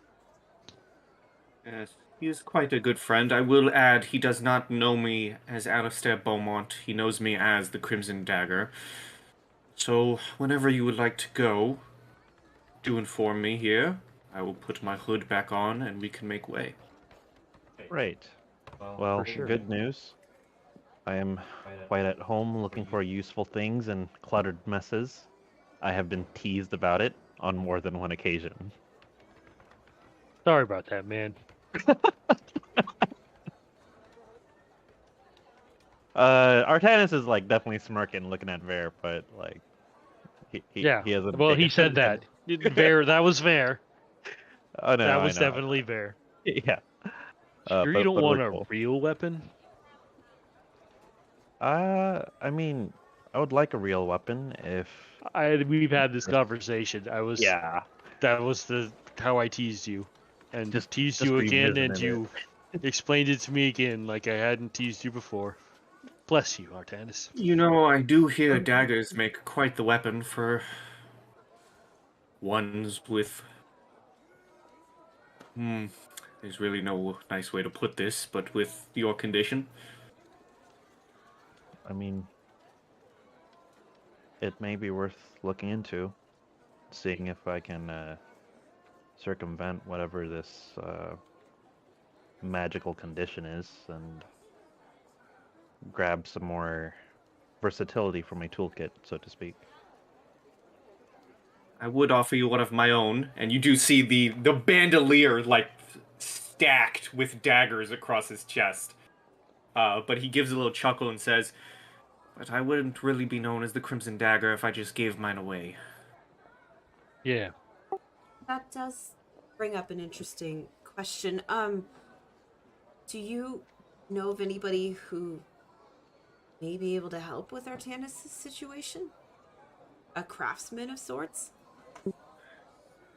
Yes, he is quite a good friend. I will add, he does not know me as Alistair Beaumont. He knows me as the Crimson Dagger. So, whenever you would like to go, do inform me here. I will put my hood back on and we can make way. Right. Well, for sure. good news. I am quite at home looking for useful things and cluttered messes. I have been teased about it on more than one occasion. Sorry about that, man. Artanis is like definitely smirking, looking at Ver, but like Yeah. he hasn't. Well, he said that. Bear, that was fair. Oh no, That I was know. definitely fair. Yeah. Sure, you don't but want we're a cool. real weapon? I mean, I would like a real weapon if. We've had this conversation. Yeah. That was how I teased you, and Just teased you again, and revisiting it. you explained it to me again like I hadn't teased you before. Bless you, Artanis. You know, I do hear daggers make quite the weapon for ones with... there's really no nice way to put this, but with your condition. I mean, it may be worth looking into, seeing if I can circumvent whatever this magical condition is and grab some more versatility from my toolkit, so to speak. I would offer you one of my own, and you do see the bandolier, like, stacked with daggers across his chest. But he gives a little chuckle and says, "But I wouldn't really be known as the Crimson Dagger if I just gave mine away." Yeah. That does bring up an interesting question. Do you know of anybody who may be able to help with Artanis' situation? A craftsman of sorts?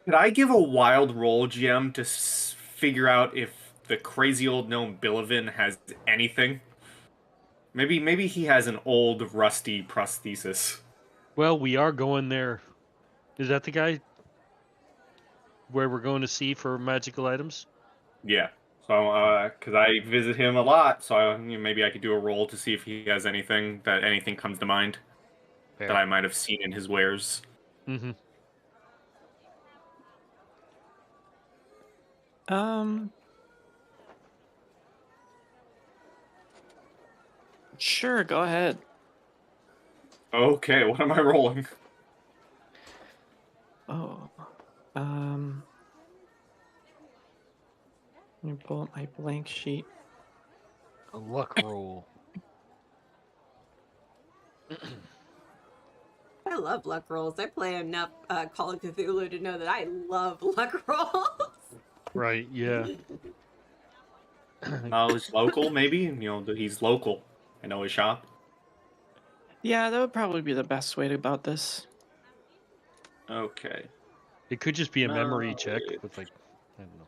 Could I give a wild roll, GM, to figure out if the crazy old gnome Bilivin has anything? Maybe he has an old rusty prosthesis. Well, we are going there. Is that the guy where we're going to see for magical items? Yeah. So, because I visit him a lot, so maybe I could do a roll to see if he has anything comes to mind Fair. that I might have seen in his wares. Mm-hmm. Sure, go ahead. Okay, what am I rolling? Oh, let me pull up my blank sheet. A luck roll. I love luck rolls. I play enough Call of Cthulhu to know that I love luck rolls. Right, yeah. He's local, maybe? He's local. I know his shop. Yeah, that would probably be the best way about this. Okay. It could just be a memory No, check it- with, like, I don't know.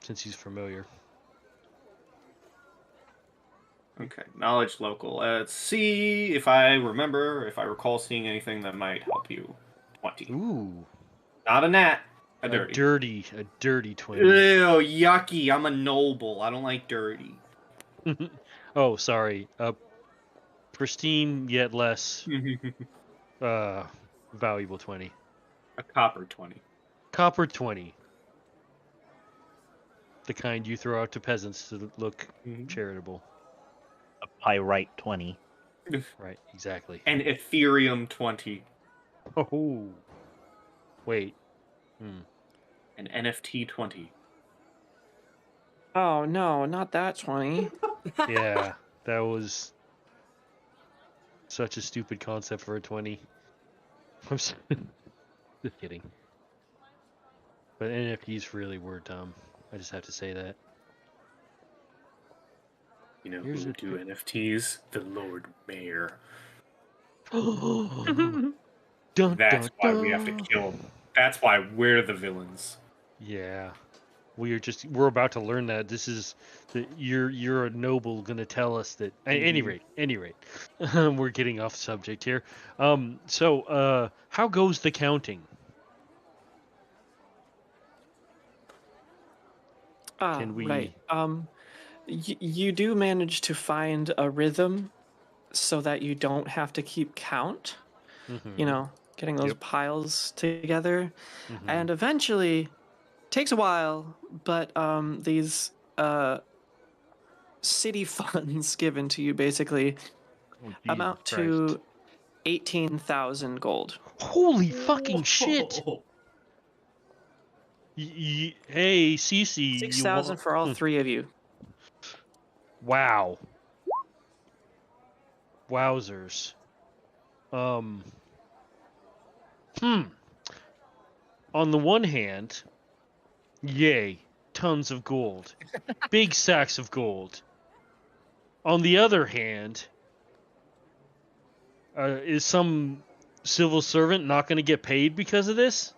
Since he's familiar. Okay, knowledge local. Let's see if I recall seeing anything that might help you. 20. Ooh. Not a nat, a dirty. A dirty 20. Ew, yucky. I'm a noble. I don't like dirty. Oh, sorry. Pristine yet less valuable 20. A copper 20. Copper 20. The kind you throw out to peasants to look charitable. A pyrite 20. Right, exactly. An Ethereum 20. Oh. Wait. An NFT 20. Oh no, not that 20. Yeah, that was such a stupid concept for a 20. I'm just kidding. But NFTs really were dumb. I just have to say that. You know Here's who a do NFTs? The Lord Mayor. Dun, That's dun, why we have to dun. kill him. That's why we're the villains. Yeah. We're about to learn that you're a noble gonna tell us that at any rate we're getting off subject here. So how goes the counting? Can we Right. You do manage to find a rhythm so that you don't have to keep count. getting those Yep. piles together. Mm-hmm. And eventually, takes a while, but these city funds given to you basically Oh, Jesus amount Christ. to 18,000 gold. Holy fucking shit! Oh, Hey, Cece, 6,000 for all three of you. Wow. Wowzers. On the one hand, yay, tons of gold. Big sacks of gold. On the other hand, is some civil servant not going to get paid because of this?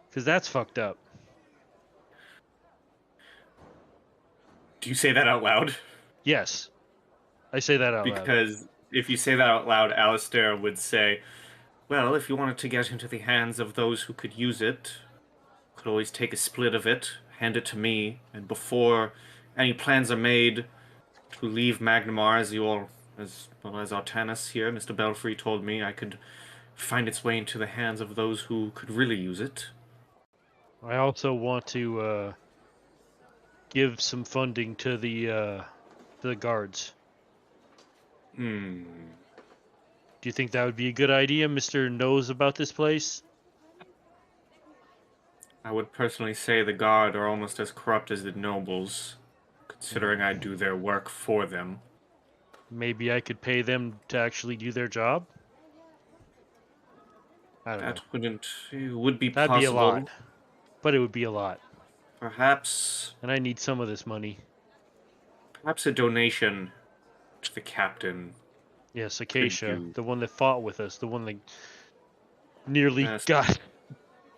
Because that's fucked up. Do you say that out loud? Yes. I say that out loud. Because if you say that out loud, Alistair would say, well, if you wanted to get into the hands of those who could use it, could always take a split of it, hand it to me, and before any plans are made to leave Magnamar, as well as Artanis here, Mr. Belfry told me I could find its way into the hands of those who could really use it. I also want to give some funding to the guards. Hmm. Do you think that would be a good idea? Mr. knows about this place? I would personally say the guard are almost as corrupt as the nobles, considering I do their work for them. Maybe I could pay them to actually do their job? I don't know. It would be That'd possible. be a lot. But it would be a lot. Perhaps And I need some of this money. Perhaps a donation to the captain. Yes, Acacia, do. the one that fought with us, the one that nearly Yes. got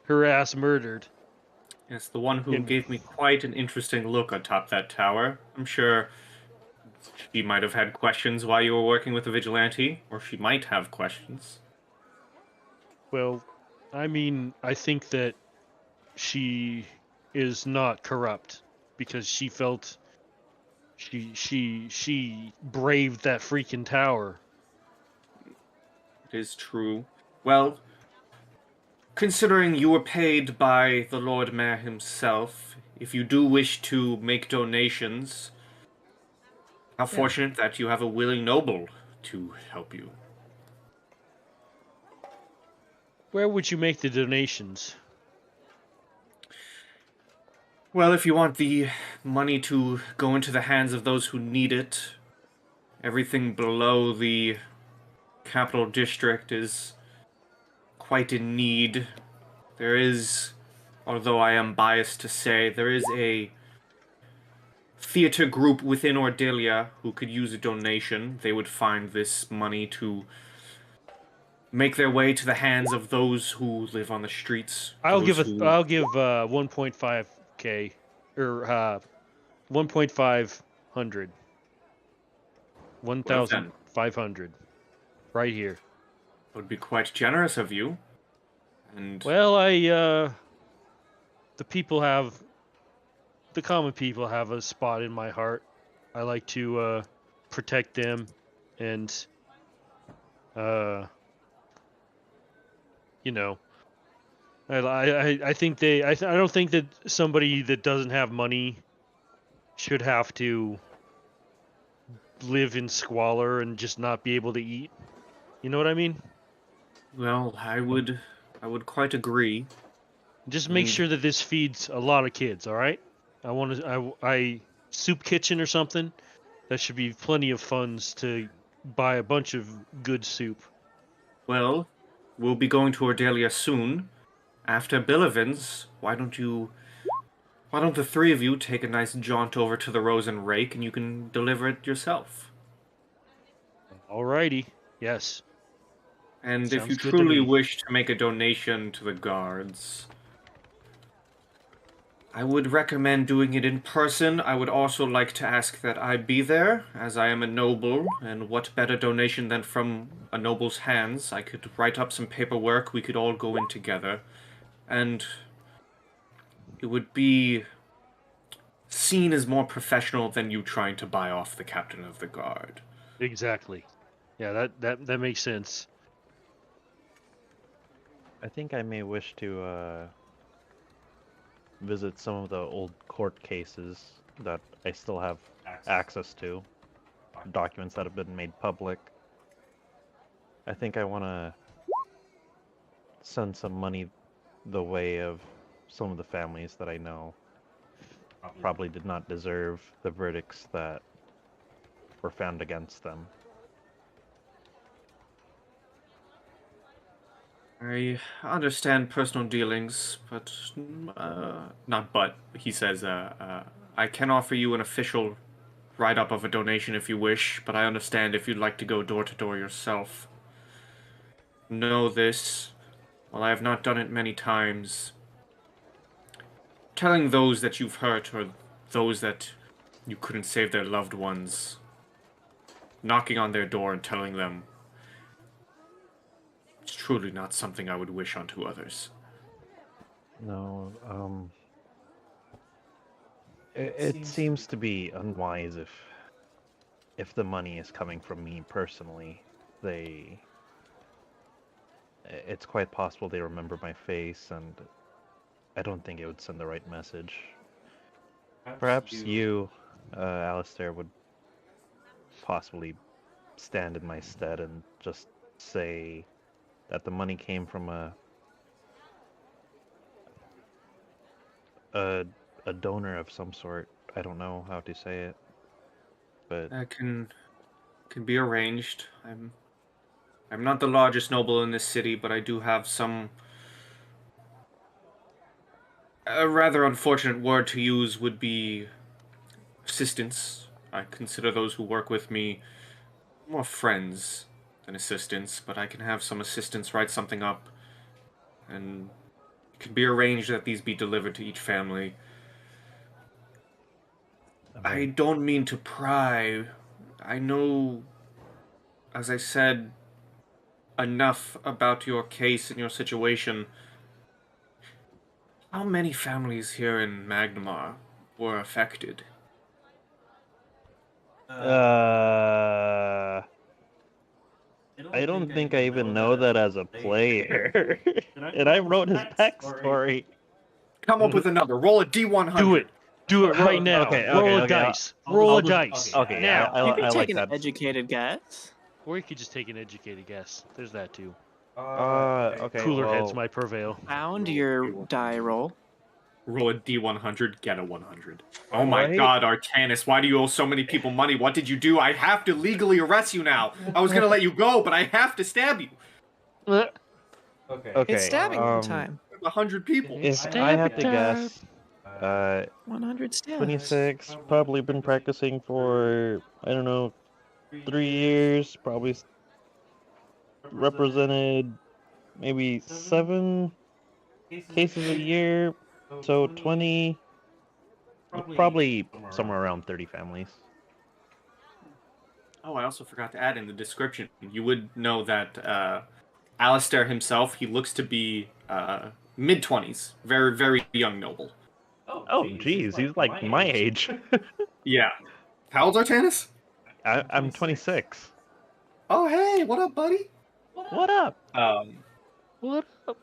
her ass murdered. Yes, the one who In- gave me quite an interesting look atop that tower. I'm sure she might have had questions while you were working with the vigilante, or she might have questions. Well, I mean, I think that she is not corrupt because she felt she braved that freaking tower. It is true. Well, considering you were paid by the Lord Mayor himself, if you do wish to make donations, how fortunate that you have a willing noble to help you. Where would you make the donations? Well, if you want the money to go into the hands of those who need it, everything below the capital district is quite in need. There is, although I am biased to say, there is a theater group within Ordelia who could use a donation. They would find this money to make their way to the hands of those who live on the streets. I'll give 1.5k or 1.500. Well, then, 1,500. Right here. it would be quite generous of you. And Well, the common people have a spot in my heart. I like to protect them and you know, I think I don't think that somebody that doesn't have money should have to live in squalor and just not be able to eat. You know what I mean? well, I would quite agree. Just make Mm. sure that this feeds a lot of kids, all right? I soup kitchen or something. That should be plenty of funds to buy a bunch of good soup. Well, we'll be going to Ordelia soon. After Billivens, why don't the three of you take a nice jaunt over to the Rose and Rake and you can deliver it yourself? Alrighty. Yes. And if Sounds you good to truly me. wish to make a donation to the guards, I would recommend doing it in person. I would also like to ask that I be there, as I am a noble, and what better donation than from a noble's hands? I could write up some paperwork, we could all go in together, and it would be seen as more professional than you trying to buy off the captain of the guard. Exactly. Yeah, that makes sense. I think I may wish to visit some of the old court cases that I still have access to, documents that have been made public. I think I want to send some money the way of some of the families that I know probably did not deserve the verdicts that were found against them. I understand personal dealings, but not but. He says, I can offer you an official write-up of a donation if you wish, but I understand if you'd like to go door to door yourself. Know this, while I have not done it many times, telling those that you've hurt or those that you couldn't save their loved ones, knocking on their door and telling them, it's truly not something I would wish onto others. No, it seems to be unwise if the money is coming from me personally. It's quite possible they remember my face, and I don't think it would send the right message. Perhaps you, Alistair, would possibly stand in my stead and just say that the money came from a donor of some sort. I don't know how to say it, but That can be arranged. I'm not the largest noble in this city, but I do have some. A rather unfortunate word to use would be assistants. I consider those who work with me more friends than assistants, but I can have some assistants write something up, and it can be arranged that these be delivered to each family. I don't mean to pry. I know, as I said, enough about your case and your situation. How many families here in Magnamar were affected? I don't think I even know that as a player. And I wrote his backstory. Come up with a number. Roll a D100. Do it. Do it right now. Okay, Roll a okay, dice. Roll a dice. Okay, Now. You could I take like an that. educated guess. Or you could just take an educated guess. There's that too. Okay. Cooler well, heads might prevail. Found your die roll. Roll a D100, get a 100. Oh my Right? god, Artanis, why do you owe so many people money? What did you do? I have to legally arrest you now. I was gonna let you go, but I have to stab you. Okay. It's stabbing time. 100 people. If I had to guess, 100 stabs. 26, probably been practicing for, I don't know, 3 years, probably represented maybe 7 cases a year, so 20, probably somewhere around 30 families. Oh, I also forgot to add in the description. You would know that Alistair himself, he looks to be mid-20s. Very, very young noble. Oh, geez, he's like my age. Yeah. How old's Artanis? I'm 26. Oh, hey, what up, buddy? What up? What up?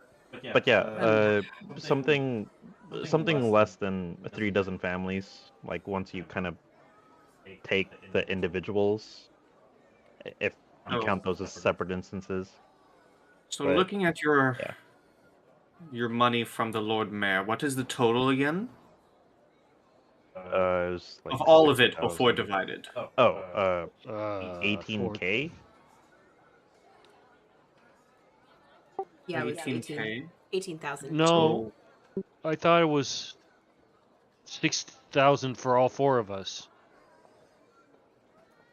But yeah, something less than 3 dozen families. Like once you kind of take the individuals, if you count those as separate instances. So But, looking at your yeah. your money from the Lord Mayor, what is the total again? It was like Of all of it 6,000. before divided. Oh, 18K. Yeah, it was 18K. 18,000. No, I thought it was 6,000 for all 4 of us.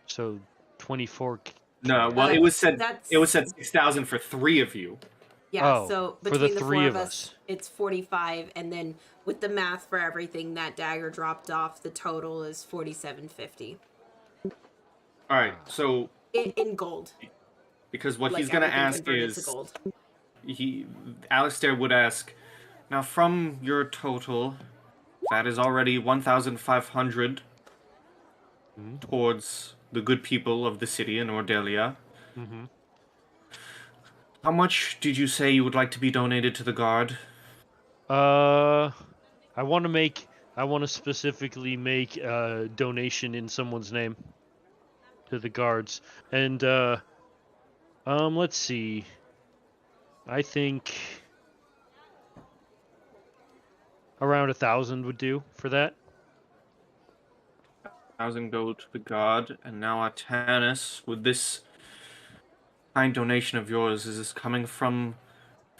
So 24. No, well, it was said That's- 6,000 for 3 of you. Yeah, Oh, so for the between the 3 four of of us. us, it's 45, and then with the math for everything that Dagger dropped off, the total is 47.50 All right, so in gold. because what Like he's gonna everything ask converted to is, gold. Alistair would ask, now from your total, that is already 1,500 towards the good people of the city in Ordelia. Mm-hmm. How much did you say you would like to be donated to the guard? I want to specifically make a donation in someone's name to the guards, and let's see. I think around 1,000 would do for that. 1,000 gold to the guard, and now Artanis, with this kind donation of yours, is this coming from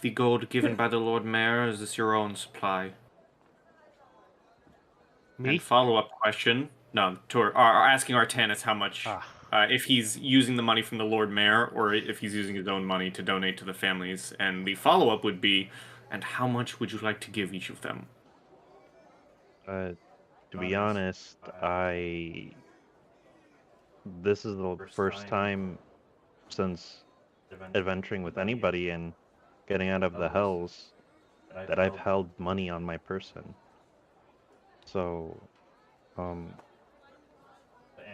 the gold given by the Lord Mayor, or is this your own supply? Me? And follow-up question, no, asking Artanis how much, if he's using the money from the Lord Mayor, or if he's using his own money to donate to the families. And the follow-up would be, and how much would you like to give each of them? To be honest, this is the first time since adventuring with anybody and getting out of the hells that I've held money on my person. So,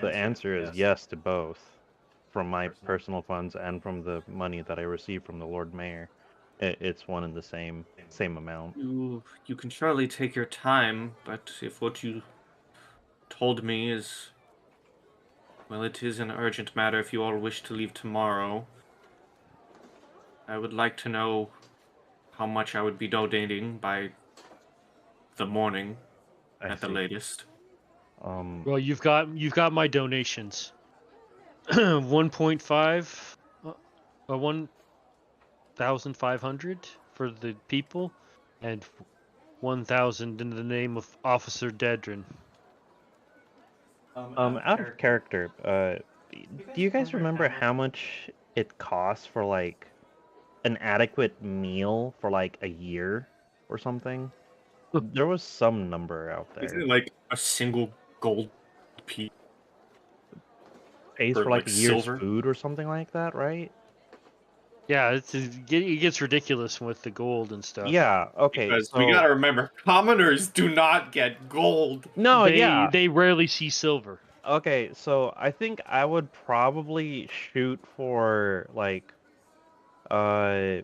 the answer is yes to both, from my personal funds and from the money that I received from the Lord Mayor. It's one and the same amount. You can surely take your time, but if what you told me is, well, it is an urgent matter if you all wish to leave tomorrow, I would like to know how much I would be donating by the morning at the latest. Well, you've got my donations. 1.5, 1,500 for the people, and 1,000 in the name of Officer Dedrin. Out of character, do you guys remember how much it costs for like an adequate meal for like a year or something? There was some number out there. Isn't it like a single gold piece? Pays Or, for like like, a year's silver? food or something like that, right? Yeah, it gets ridiculous with the gold and stuff. Yeah, okay. Because so... we gotta remember, commoners do not get gold. No, yeah. They rarely see silver. Okay, so I think I would probably shoot for like so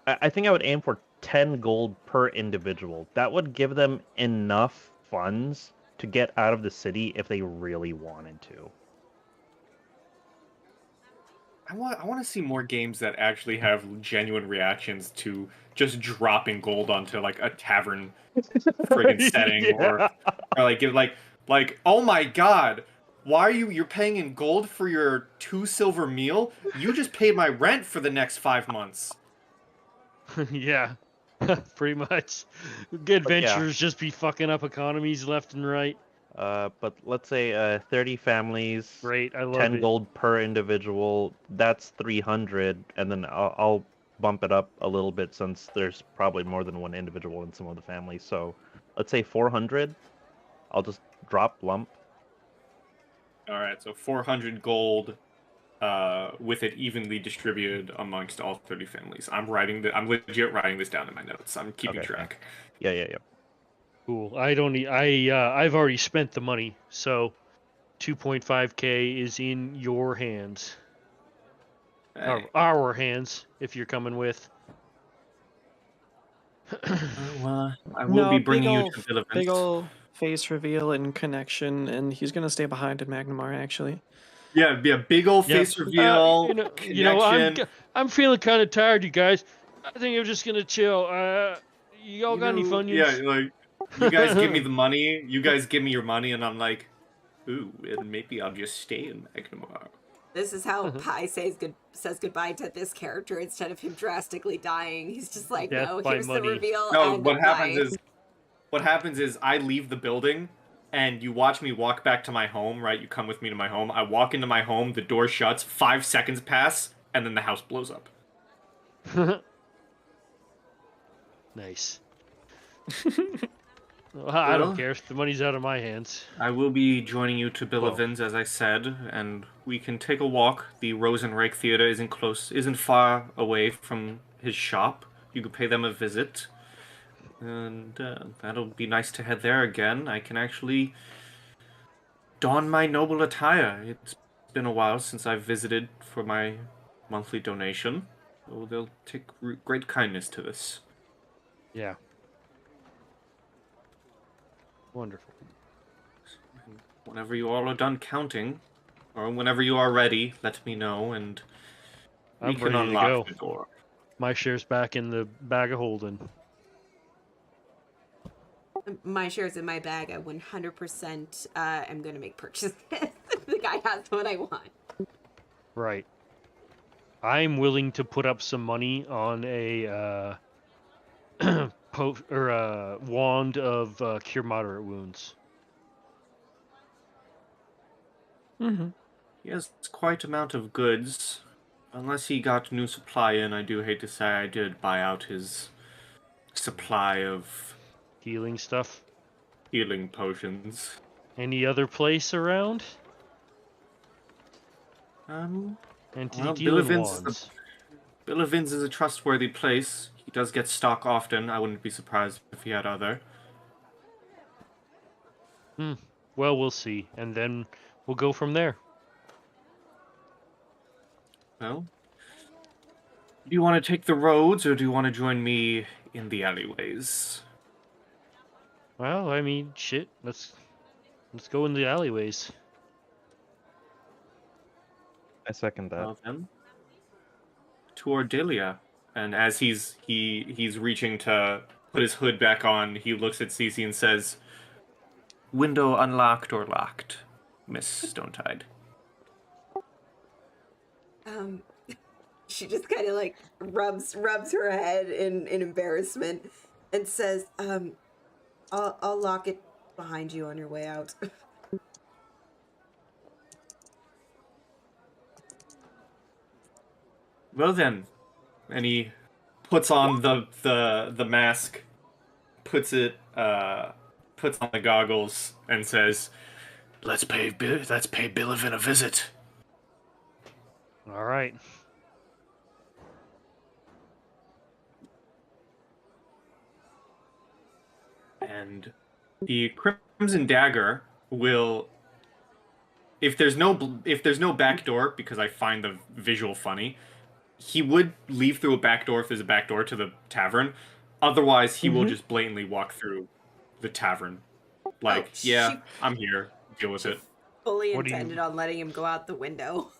I think I would aim for 10 gold per individual. That would give them enough funds to get out of the city if they really wanted to. I want to see more games that actually have genuine reactions to just dropping gold onto like a tavern friggin' setting, Yeah. or like give like oh my god, why are you're paying in gold for your 2 silver meal? You just paid my rent for the next 5 months. Yeah, pretty much. Good adventurers just be fucking up economies left and right. But let's say 30 families, Great, I love 10 it. gold per individual. That's 300, and then I'll bump it up a little bit since there's probably more than one individual in some of the families. So let's say 400. I'll just drop lump. All right, so 400 gold, with it evenly distributed amongst all 30 families. I'm legit writing this down in my notes. I'm keeping track. Yeah. Cool. I've already spent the money, so 2.5k is in your hands. Hey. Our hands, if you're coming with. Well, I will be bringing you to Villa big ol' face reveal and connection, and he's gonna stay behind in Magnamar, actually. Yeah, big old face reveal. Connection. I'm feeling kind of tired, you guys. I think I'm just gonna chill. You all got any Funyuns? Yeah, like you guys give me the money. You guys give me your money, and I'm like, ooh, and maybe I'll just stay in Magnamar. This is how Pi says goodbye to this character instead of him drastically dying. He's just like, Death no, by here's money. the reveal. No, and what bye. happens is I leave the building, and you watch me walk back to my home. Right, you come with me to my home. I walk into my home. The door shuts. 5 seconds pass, and then the house blows up. Nice. Well, I don't care. The money's out of my hands. I will be joining you to Billivan's, as I said, and we can take a walk. The Rosenreich Theater isn't far away from his shop. You can pay them a visit, and that'll be nice to head there again. I can actually don my noble attire. It's It's been a while since I've visited for my monthly donation. So they'll take great kindness to this. Yeah. Wonderful. Whenever you all are done counting, or whenever you are ready, let me know, and we I'm can ready to unlock go. the door. My share's back in the bag of holding. My share's in my bag. I 100% am going to make purchases. The guy has what I want. Right. I'm willing to put up some money on a wand of cure moderate wounds. Mm-hmm. He has quite amount of goods. Unless he got new supply in, I do hate to say I did buy out his supply of Healing stuff. healing potions. Any other place around? Entity Well, dealing Billivan's wands. Billivan's is a trustworthy place. He does get stock often. I wouldn't be surprised if he had other. Well, we'll see, and then we'll go from there. Well, do you want to take the roads, or do you want to join me in the alleyways? Well, I mean, shit. Let's go in the alleyways. I second that. Well then, to Ordelia. And as he's reaching to put his hood back on, he looks at Cece and says, "Window unlocked or locked, Miss Stonetide?" She just kind of like rubs her head in embarrassment and says, I'll lock it behind you on your way out. Well then, and he puts on the mask, puts on the goggles, and says, Let's pay Billivan a visit. All right. and the Crimson Dagger will, if there's no back door, because I find the visual funny, he would leave through a back door if there's a back door to the tavern. Otherwise, he will just blatantly walk through the tavern. Like, I'm here. Deal with it. Fully What do you- intended on letting him go out the window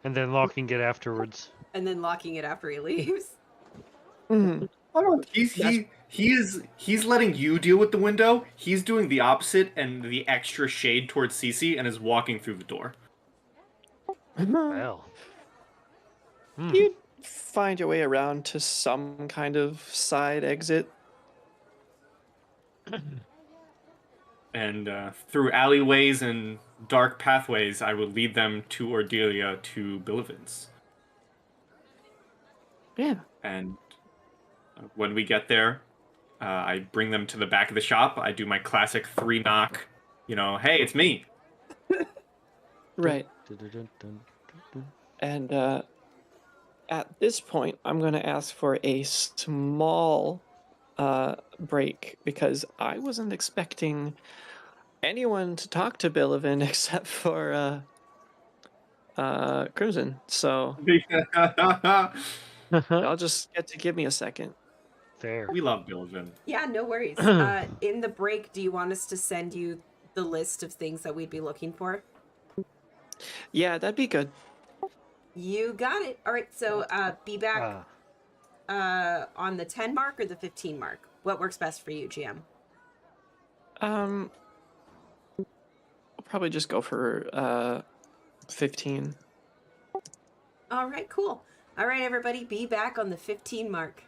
And then locking it afterwards. and then locking it after he leaves. Mm-hmm. Oh, he's letting you deal with the window. He's doing the opposite and the extra shade towards Cece and is walking through the door. Well. You'd find your way around to some kind of side exit. And through alleyways and dark pathways, I would lead them to Ordelia to Billivan's. Yeah. And when we get there, I bring them to the back of the shop. I do my classic 3-knock, hey, it's me. Right. And at this point, I'm going to ask for a small break because I wasn't expecting anyone to talk to Billivan except for Crimson. So I'll just get to give me a second. Fair. We love Billivan. Yeah, no worries. In the break, do you want us to send you the list of things that we'd be looking for? Yeah, that'd be good. You got it. All right, so be back on the 10 mark or the 15 mark. What works best for you, GM? I'll probably just go for 15. All right, cool. All right, everybody, be back on the 15 mark.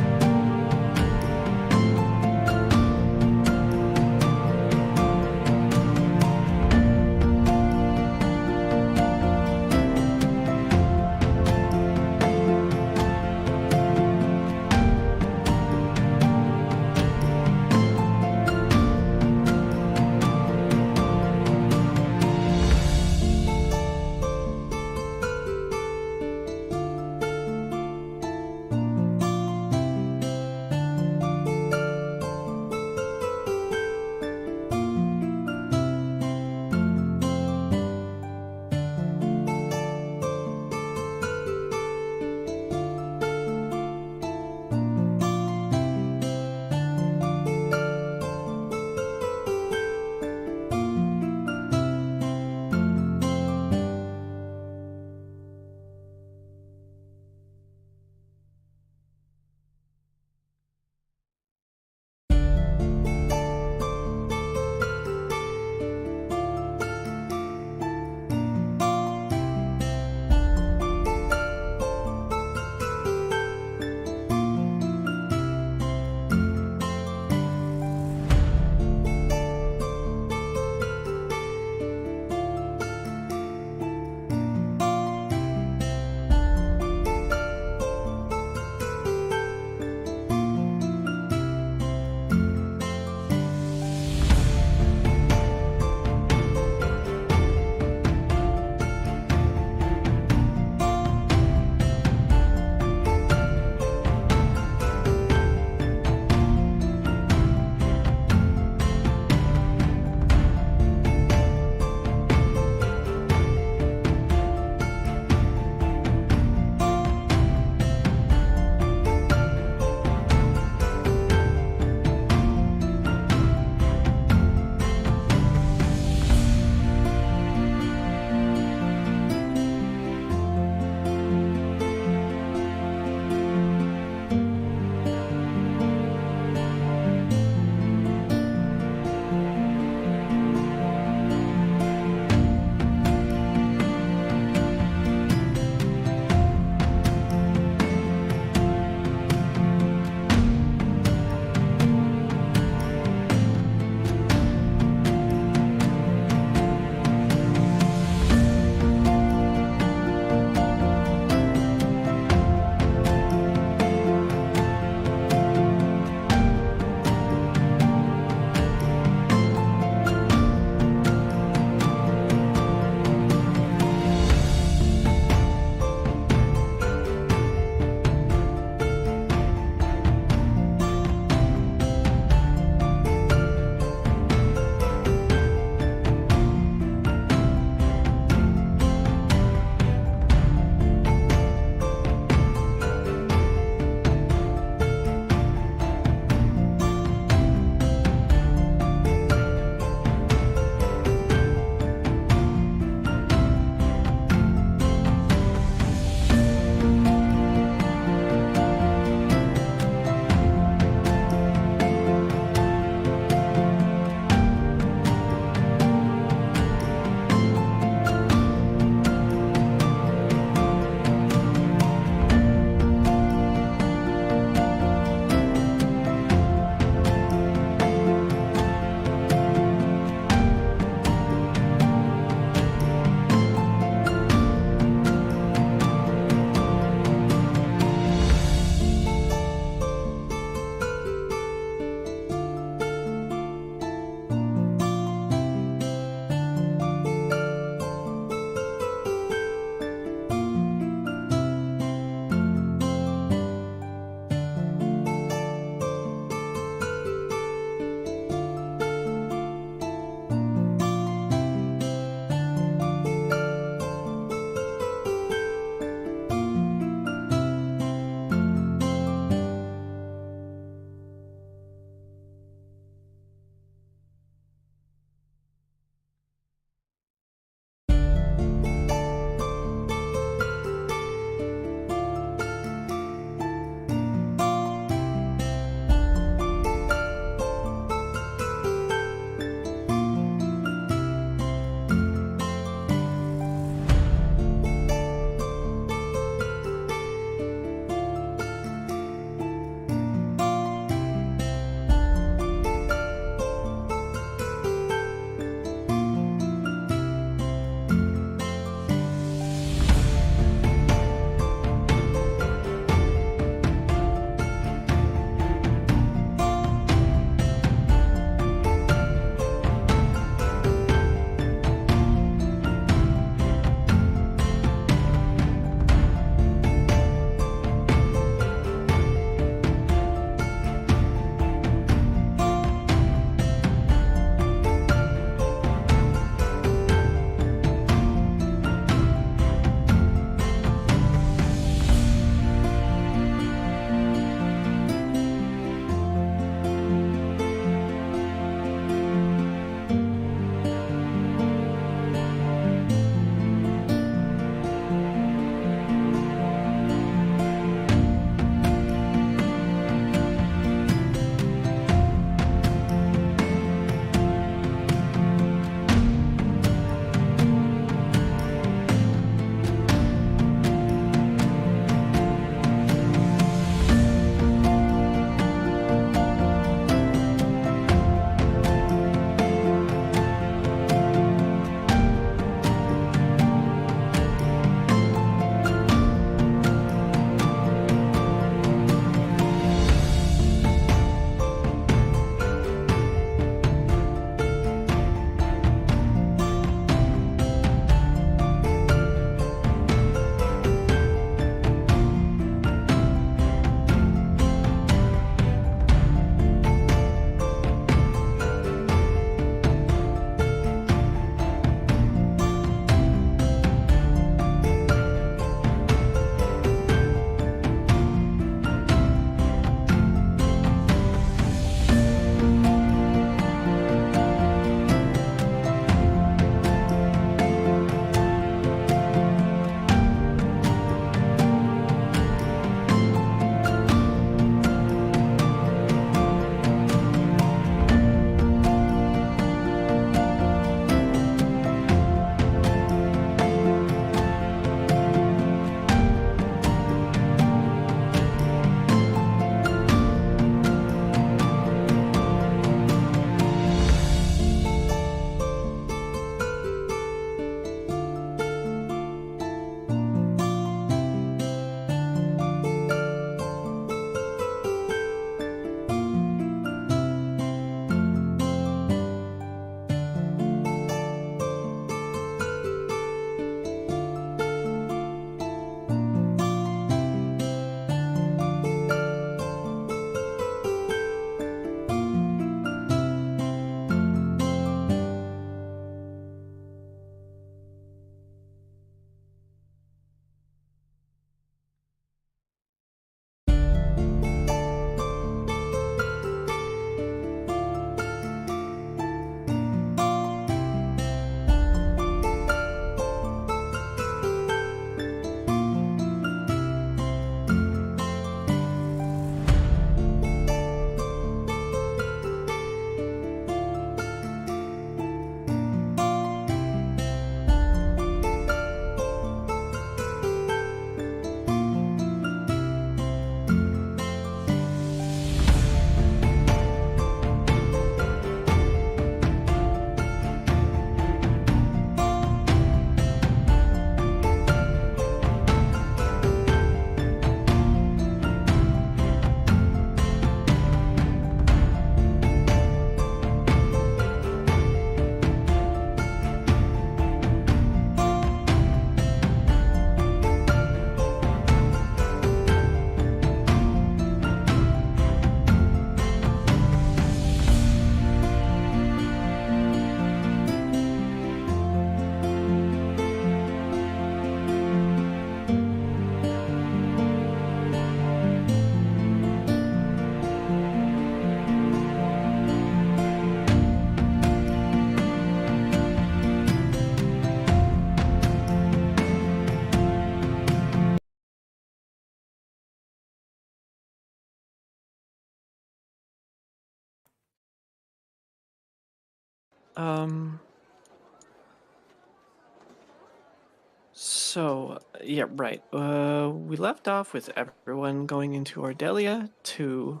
So, yeah, right. We left off with everyone going into Ardelia to,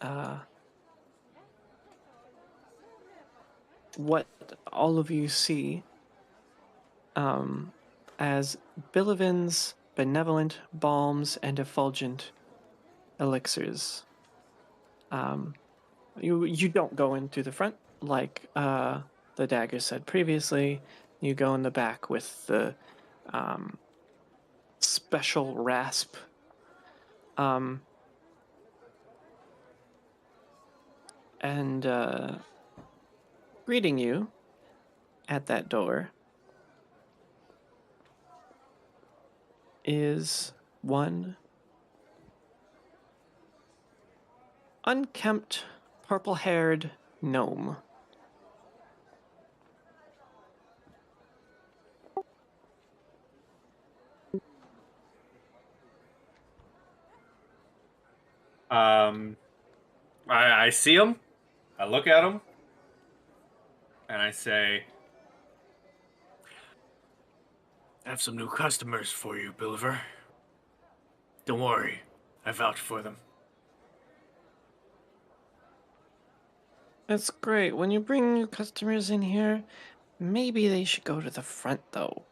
uh, what all of you see, as Billivan's benevolent balms and effulgent elixirs. You don't go in through the front like the dagger said previously. You go in the back with the special rasp. And greeting you at that door is one unkempt, purple-haired gnome. I see him. I look at him, and I say, I have some new customers for you, Billiver. Don't worry, I vouch for them. That's great. When you bring new customers in here, maybe they should go to the front, though.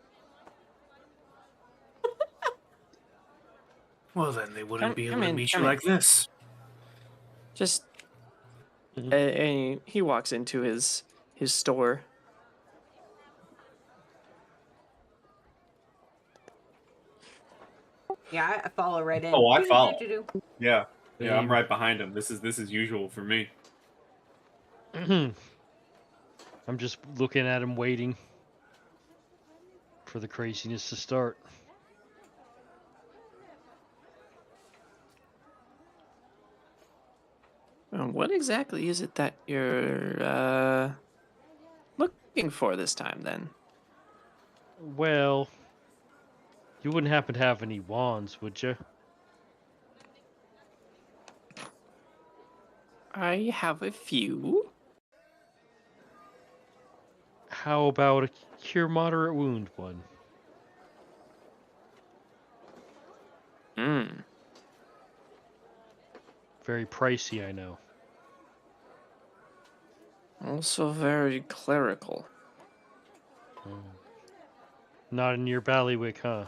Well, then they wouldn't be able Come to in, meet come you in. like this. Just, Mhm. and he walks into his store. Yeah, I follow right in. "Oh, I follow." Do-do-do-do-do. Yeah, yeah, I'm Same. right behind him. This is usual for me. I'm just looking at him, waiting for the craziness to start. What exactly is it that you're looking for this time, then? Well, you wouldn't happen to have any wands, would you? I have a few. How about a cure moderate wound one? Hmm. Very pricey, I know. Also very clerical. Oh. Not in your ballywick, huh?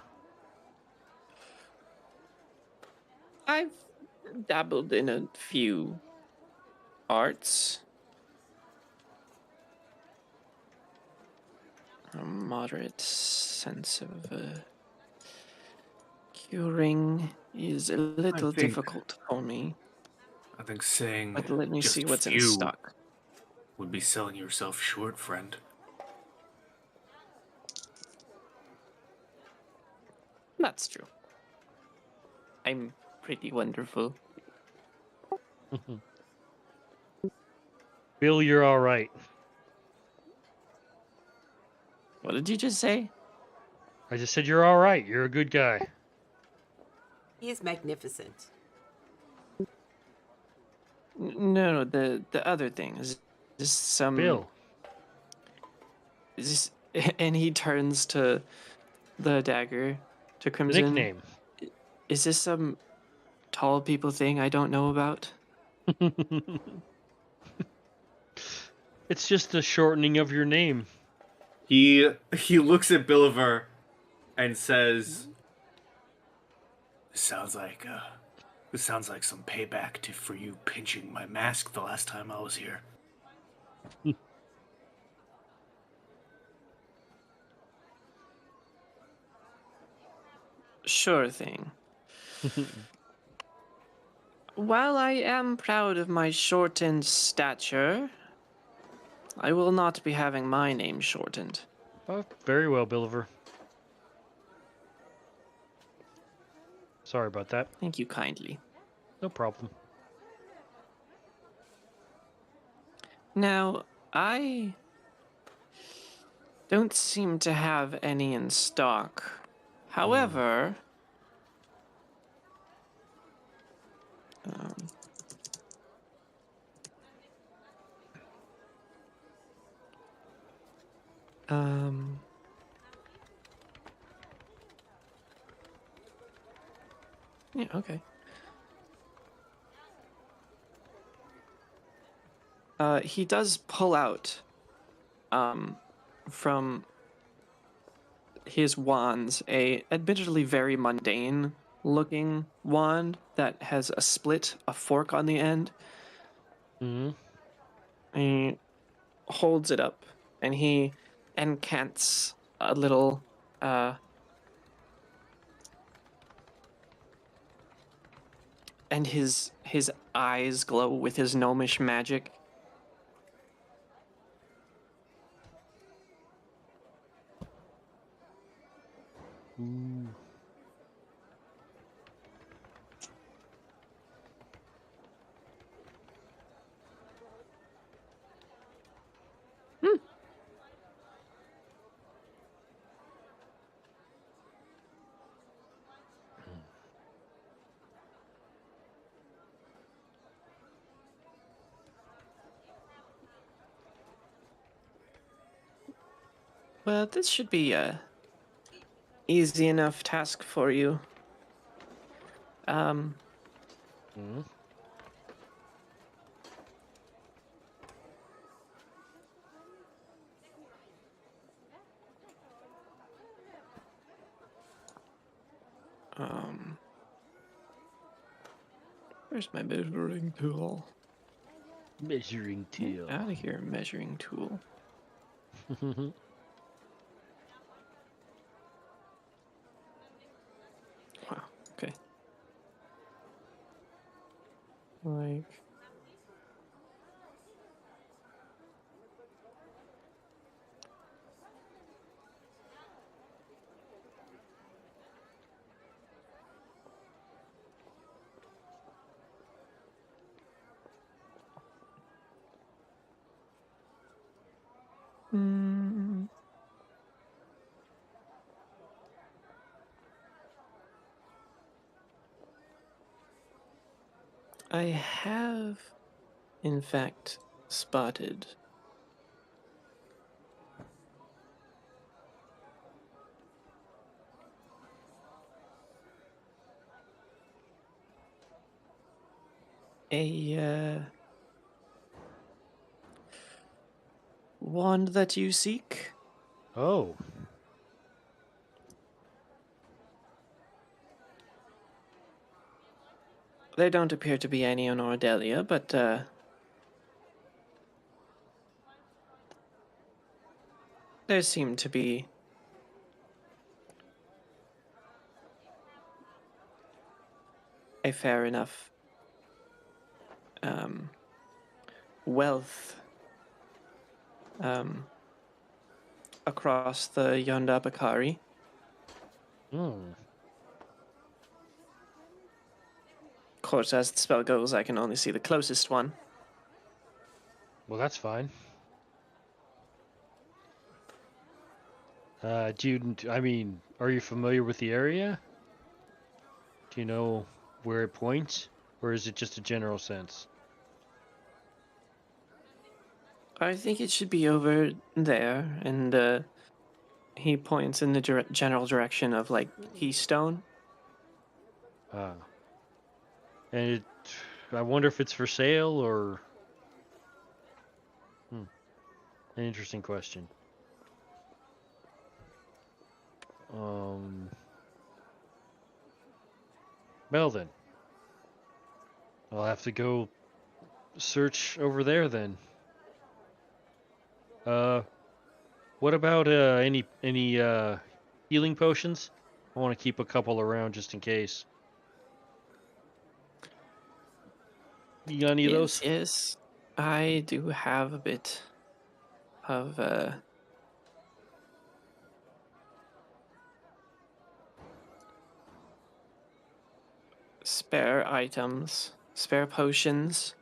I've dabbled in a few arts. A moderate sense of curing is a little think- difficult for me. I think saying But let me just see what's in few stock. would be selling yourself short, friend. That's true. I'm pretty wonderful. Bill, you're all right. What did you just say? I just said you're all right. You're a good guy. He is magnificent. No, the other thing is this some Bill. is this, and he turns to the dagger to The Crimson. nickname. Is this some tall people thing I don't know about? It's just a shortening of your name. He looks at Billiver and says, This sounds like some payback for you pinching my mask the last time I was here. Sure thing. While I am proud of my shortened stature, I will not be having my name shortened. Oh, very well, Billiver. Sorry about that. Thank you kindly. No problem. Now, I don't seem to have any in stock. However, Um. Yeah, okay. He does pull out from his wands a admittedly very mundane looking wand that has a fork on the end. Hmm. He holds it up and he incants a little and his eyes glow with his gnomish magic. Ooh. Well, this should be a easy enough task for you. Um, Hmm. um, where's my measuring tool? Measuring tool. Out of here, measuring tool. Wow. Okay. Like. Mm, I have, in fact, spotted a wand that you seek. Oh. There don't appear to be any on Ordelia, but there seem to be a fair enough wealth across the Yonda Bakari. Hmm. Of course, as the spell goes, I can only see the closest one. Well, that's fine. I mean, are you familiar with the area? Do you know where it points? Or is it just a general sense? I think it should be over there, and he points in the general direction of, like, Keystone. Ah. And I wonder if it's for sale or... Hmm. An interesting question. Um... Well then. I'll have to go search over there then. Uh, what about any healing potions? I want to keep a couple around just in case. You got any of Yes, those? yes. I do have a bit of spare items, spare potions.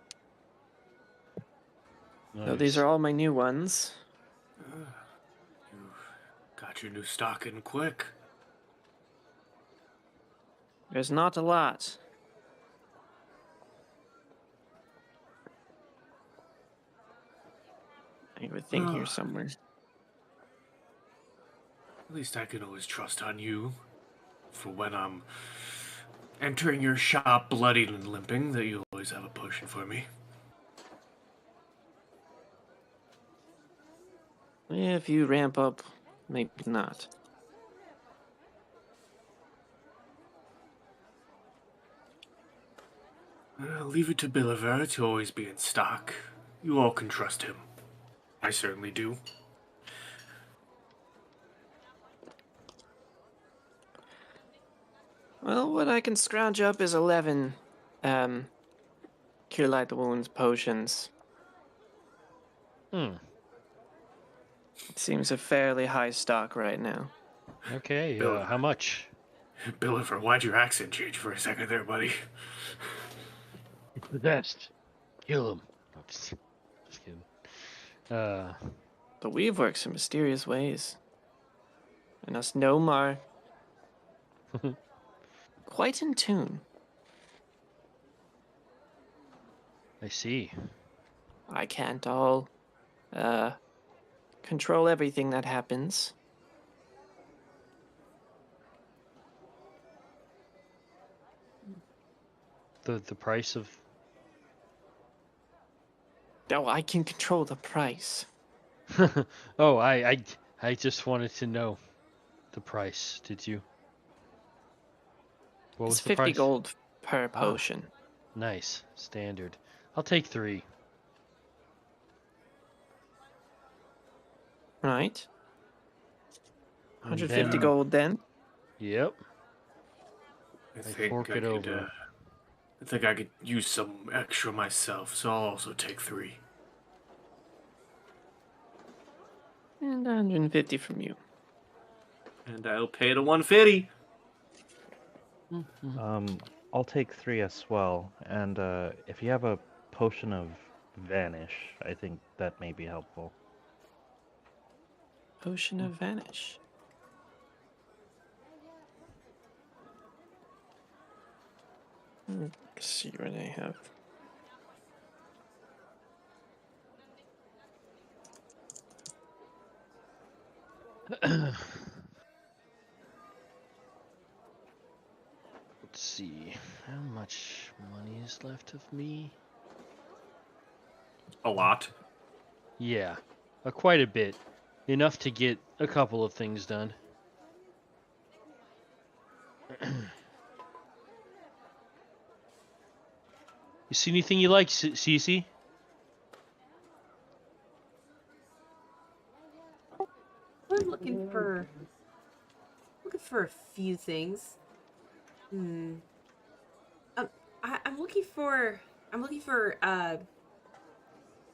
So these Nice. are all my new ones. You got your new stock in quick. There's not a lot. I have a thing here somewhere. At least I can always trust on you for when I'm entering your shop bloodied and limping, that you always have a potion for me. If you ramp up, maybe not. Leave it to Billiver to always be in stock. You all can trust him. I certainly do. Well, what I can scrounge up is 11 Cure Light the Wounds potions. Hmm. It seems a fairly high stock right now. Okay, Bill- how much? Billiver, why'd your accent change for a second there, buddy? Possessed. Kill him. No, just kidding. But we've worked some mysterious ways. And us Nomar quite in tune. I see. I can't all control everything that happens. The price of... No, I can control the price. Oh, I just wanted to know the price. Did you? What It's was the 50 price? gold per potion. Nice. Standard. I'll take 3. Right? And 150 then- gold then. Yep. I I think fork I it could, over. I think I could use some extra myself, so I'll also take 3. And 150 from you. And I'll pay the 150. I'll take 3 as well. And if you have a potion of vanish, I think that may be helpful. Potion of Vanish. Let's see what I have. Let's see. How much money is left of me? A lot. Yeah. Quite a bit. Enough to get a couple of things done. You see anything you like, Cece? I'm looking for a few things. I'm looking for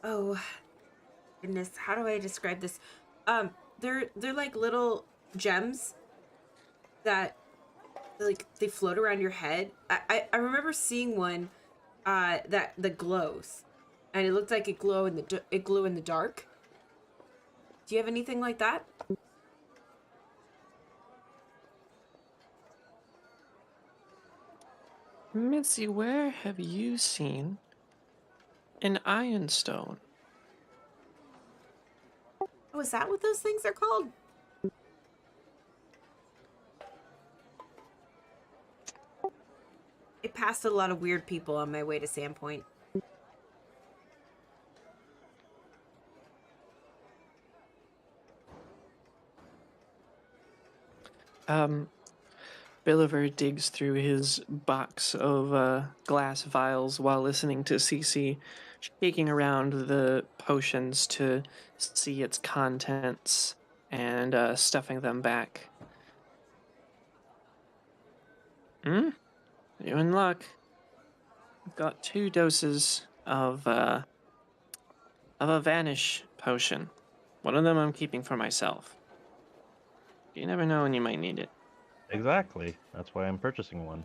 oh goodness, how do I describe this? They're like little gems that like they float around your head. I remember seeing one that glows, and it looked like it glowed in the dark. Do you have anything like that? Missy, where have you seen an ironstone? Oh, is that what those things are called? I passed a lot of weird people on my way to Sandpoint. Billiver digs through his box of glass vials while listening to Cece shaking around the potions to see its contents and stuffing them back. You're in luck. I've got 2 doses of a vanish potion. One of them I'm keeping for myself. You never know when you might need it. Exactly. That's why I'm purchasing one.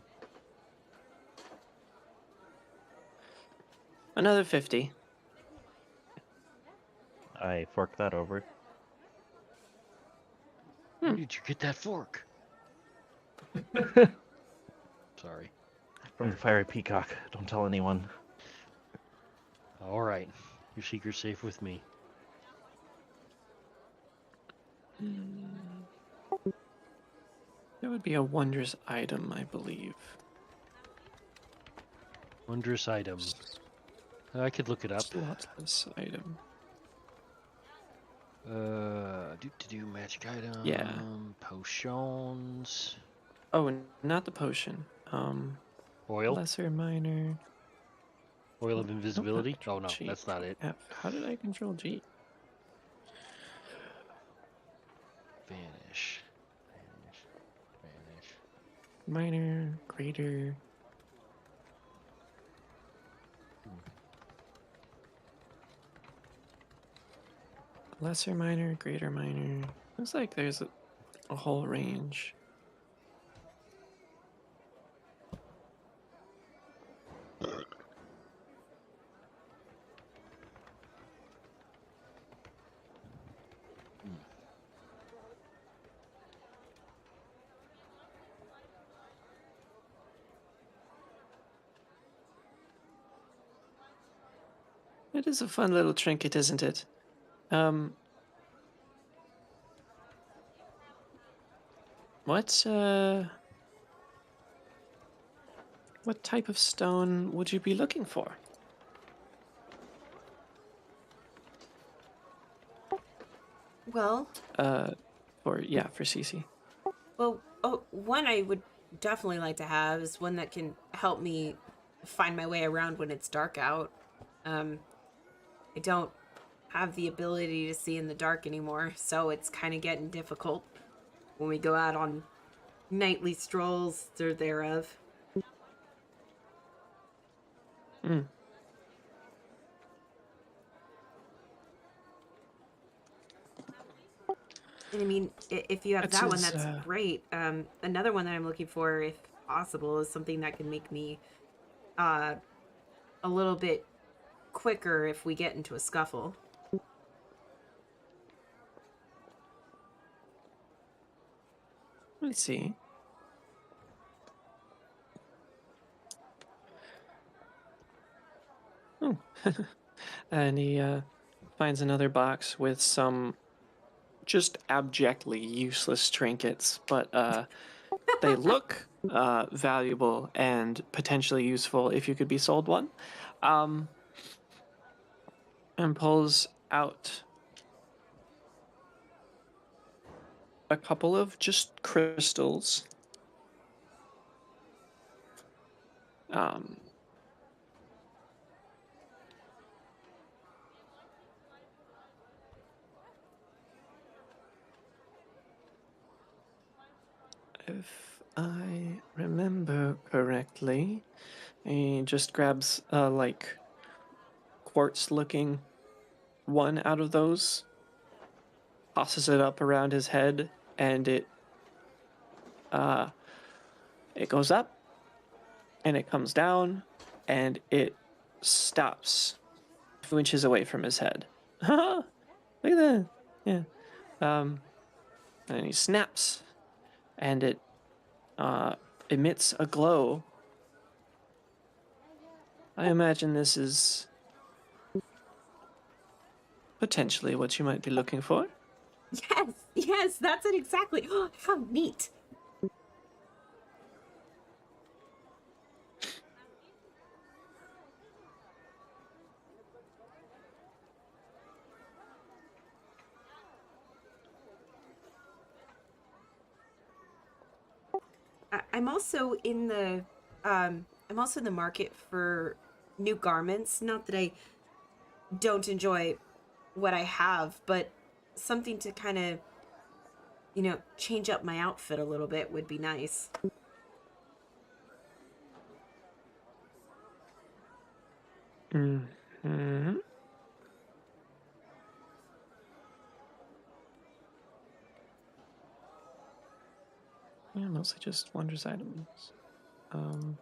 Another 50. I fork that over. Where did you get that fork? Sorry. From the Fiery Peacock. Don't tell anyone. All right. Your secret's safe with me. That would be a wondrous item, I believe. Wondrous item. I could look it up. Slotless item. Do magic item. Yeah. Potions. Oh, and not the potion. Oil. Lesser minor. Oil of Nope, invisibility. Control Oh no, G. that's not it. F. How did I control G? Vanish. Vanish. Vanish. Minor, greater. Lesser minor, greater minor. Looks like there's a whole range. It is a fun little trinket, isn't it? What type of stone would you be looking for? Well, For Cece. well, one I would definitely like to have is one that can help me find my way around when it's dark out. I don't have the ability to see in the dark anymore, so it's kind of getting difficult when we go out on nightly strolls or thereof. Mm. And I mean, if you have That's that one, his, that's great. Another one that I'm looking for, if possible, is something that can make me a little bit quicker if we get into a scuffle. Let's see. Oh. And he finds another box with some just abjectly useless trinkets, but they look valuable and potentially useful if you could be sold one. And pulls out a couple of just crystals. Um, if I remember correctly, he just grabs like quartz-looking one out of those, tosses it up around his head, and it goes up, and it comes down, and it stops a few inches away from his head. Look at that. Yeah. And he snaps, and it emits a glow. I imagine this is potentially what you might be looking for. Yes, that's it exactly. How neat. I'm also in the market for new garments. Not that I don't enjoy what I have, but something to kind of, change up my outfit a little bit would be nice. Mm-hmm. Yeah, mostly just wondrous items. Um,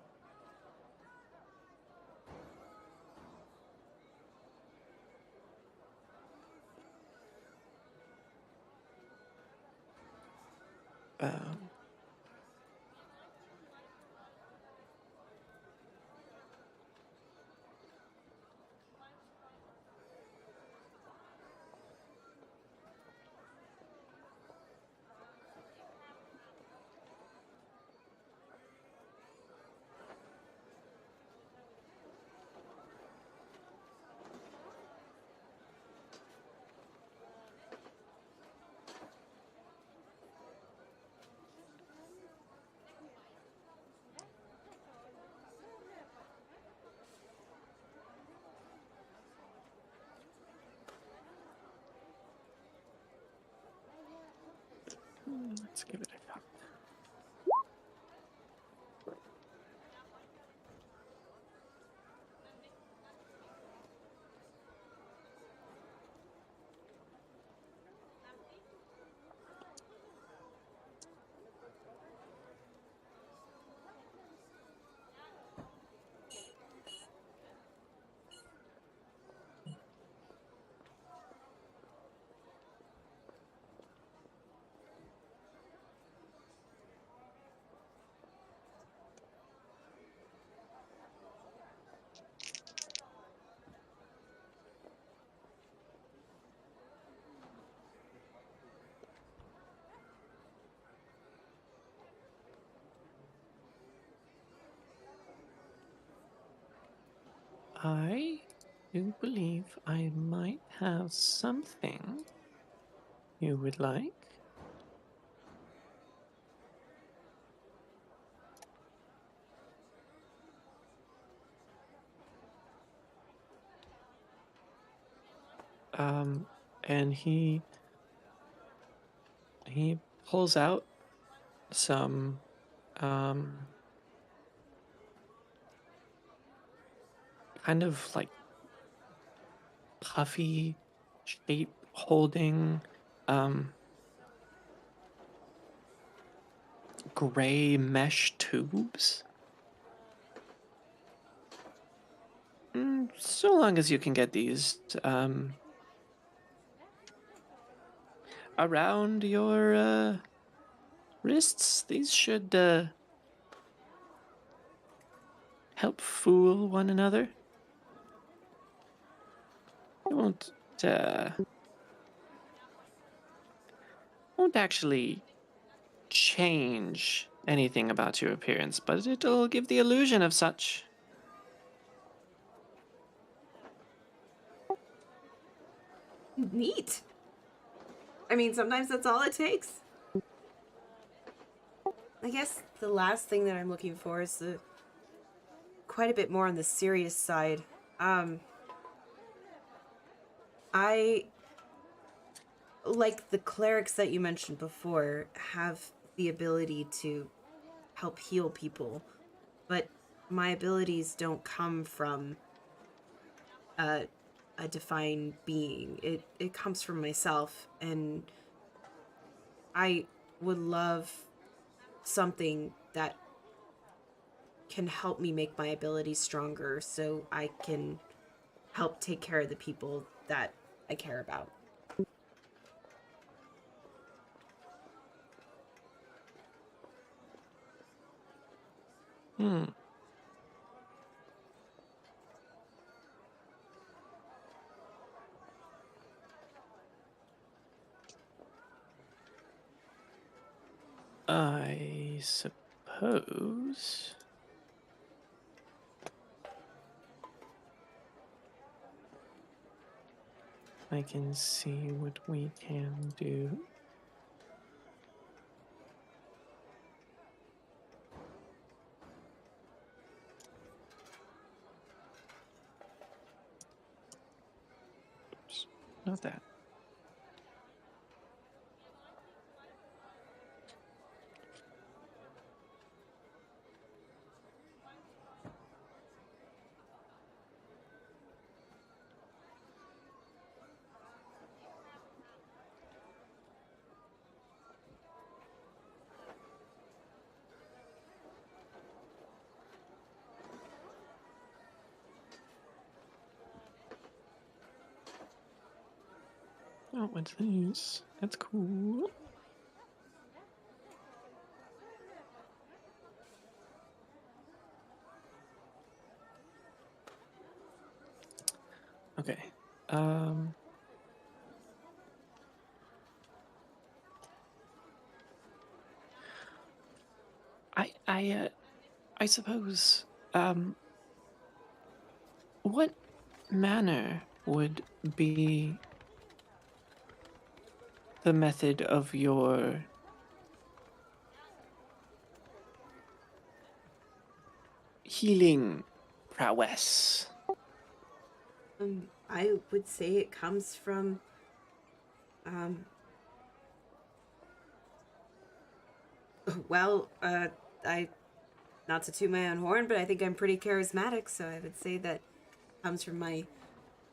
Let's give it a shot. I do believe I might have something you would like. And he pulls out some kind of like puffy shape holding gray mesh tubes. So long as you can get these around your wrists, these should help fool one another. It won't actually change anything about your appearance, but it'll give the illusion of such. Neat. I mean, sometimes that's all it takes. I guess the last thing that I'm looking for is quite a bit more on the serious side. I, like the clerics that you mentioned before, have the ability to help heal people, but my abilities don't come from a defined being. It comes from myself, and I would love something that can help me make my abilities stronger so I can help take care of the people that I care about. I suppose I can see what we can do. Oops, not that. Oh, what's this? That's cool. Okay. I suppose, what manner would be the method of your healing prowess? I would say it comes from Well, I not to toot my own horn, but I think I'm pretty charismatic, so I would say that comes from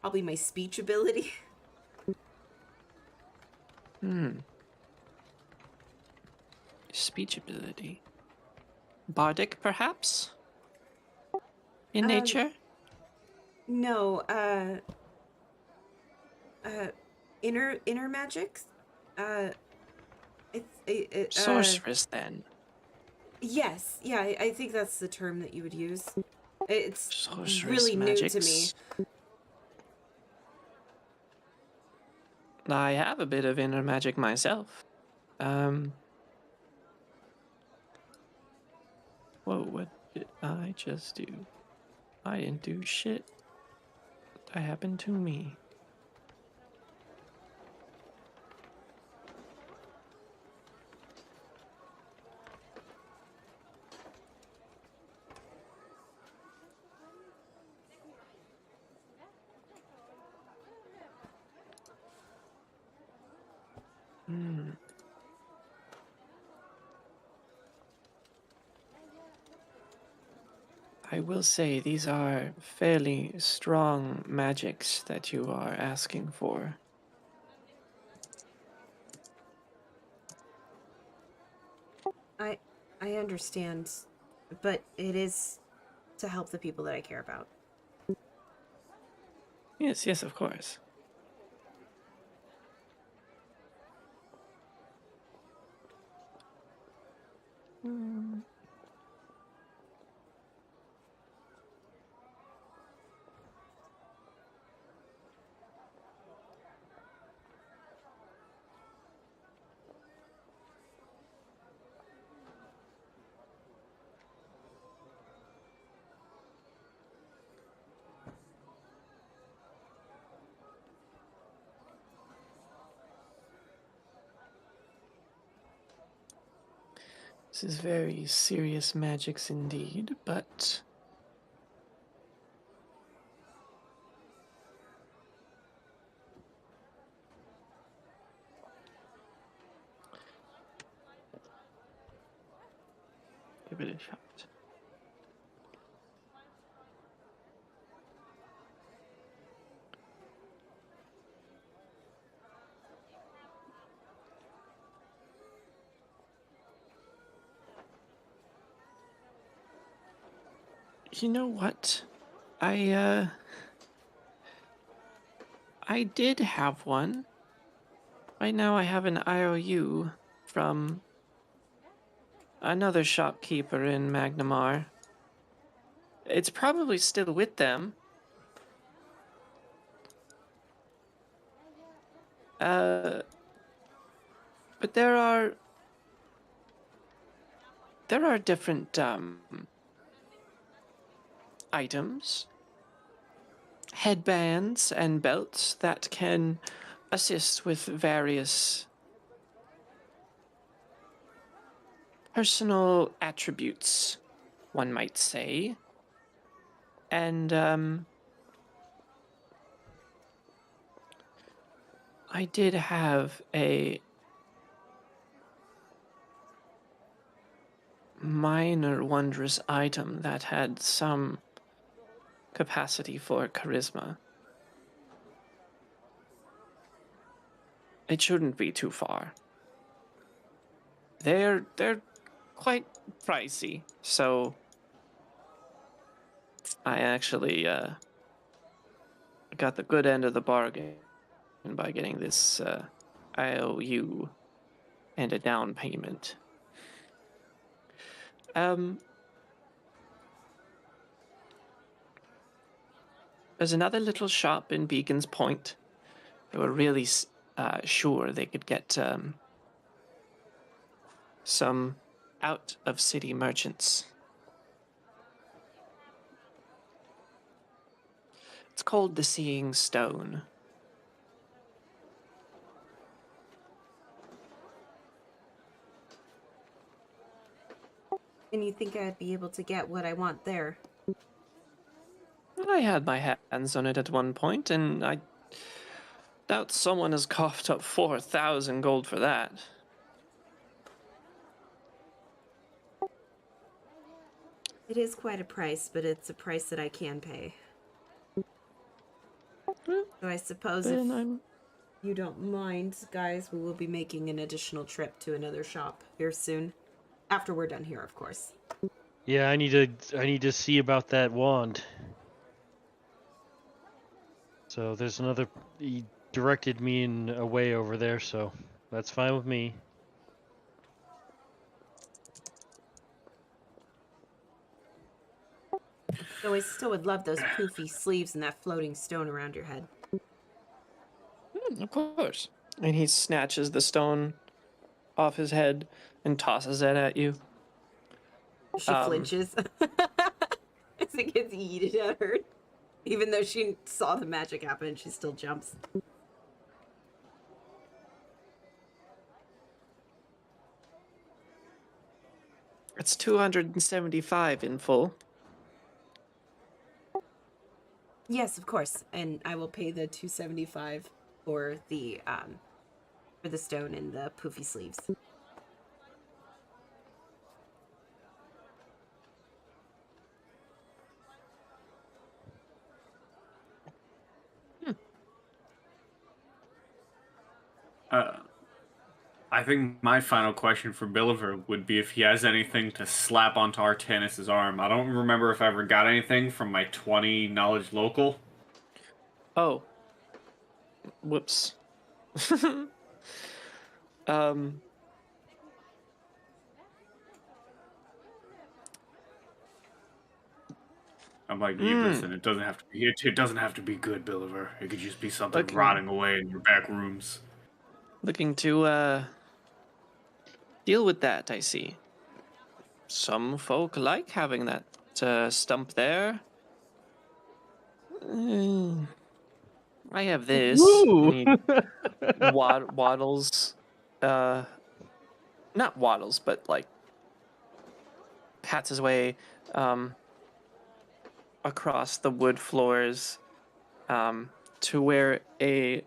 probably my speech ability. Speech ability. Bardic, perhaps? In Um, nature? No, uh, inner magics. Uh, it's. Sorceress, then. Yes, yeah, I think that's the term that you would use. It's Sorceress really new to me. magics. I have a bit of inner magic myself. Whoa, what did I just do? I didn't do shit. That happened to me. I will say these are fairly strong magics that you are asking for. I I understand, but it is to help the people that I care about. Yes, yes, of course. This is very serious magics indeed, but give it a shot. You know what? I did have one. Right now I have an IOU from another shopkeeper in Magnamar. It's probably still with them. But there are different items, headbands and belts that can assist with various personal attributes, one might say. And I did have a minor wondrous item that had some capacity for charisma. It shouldn't be too far. They're quite pricey, so I actually got the good end of the bargain by getting this IOU and a down payment. There's another little shop in Beacon's Point. They were really sure they could get some out-of-city merchants. It's called the Seeing Stone. And you think I'd be able to get what I want there? I had my hands on it at one point, and I doubt someone has coughed up 4,000 gold for that. It is quite a price, but it's a price that I can pay. Well, So I suppose then if I'm you don't mind, guys, we will be making an additional trip to another shop here soon. After we're done here, of course. Yeah, I need to see about that wand. So there's another. He directed me in a way over there, so that's fine with me. Though I still would love those poofy sleeves and that floating stone around your head. of course. And he snatches the stone off his head and tosses it at you. She flinches. As it gets yeeted at her. Even though she saw the magic happen, she still jumps. It's 275 in full. Yes, of course. And I will pay the 275 for the stone and the poofy sleeves. I think my final question for Billiver would be if he has anything to slap onto Artanis' arm. I don't remember if I ever got anything from my 20 knowledge local. Oh. Whoops. um I'm like, you listen, it doesn't have to be it doesn't have to be good, Billiver. It could just be something Looking- rotting away in your back rooms. looking to deal with that, I see. Some folk like having that stump there. I have this. Woo! And he waddles, not waddles, but like pats his way across the wood floors to where a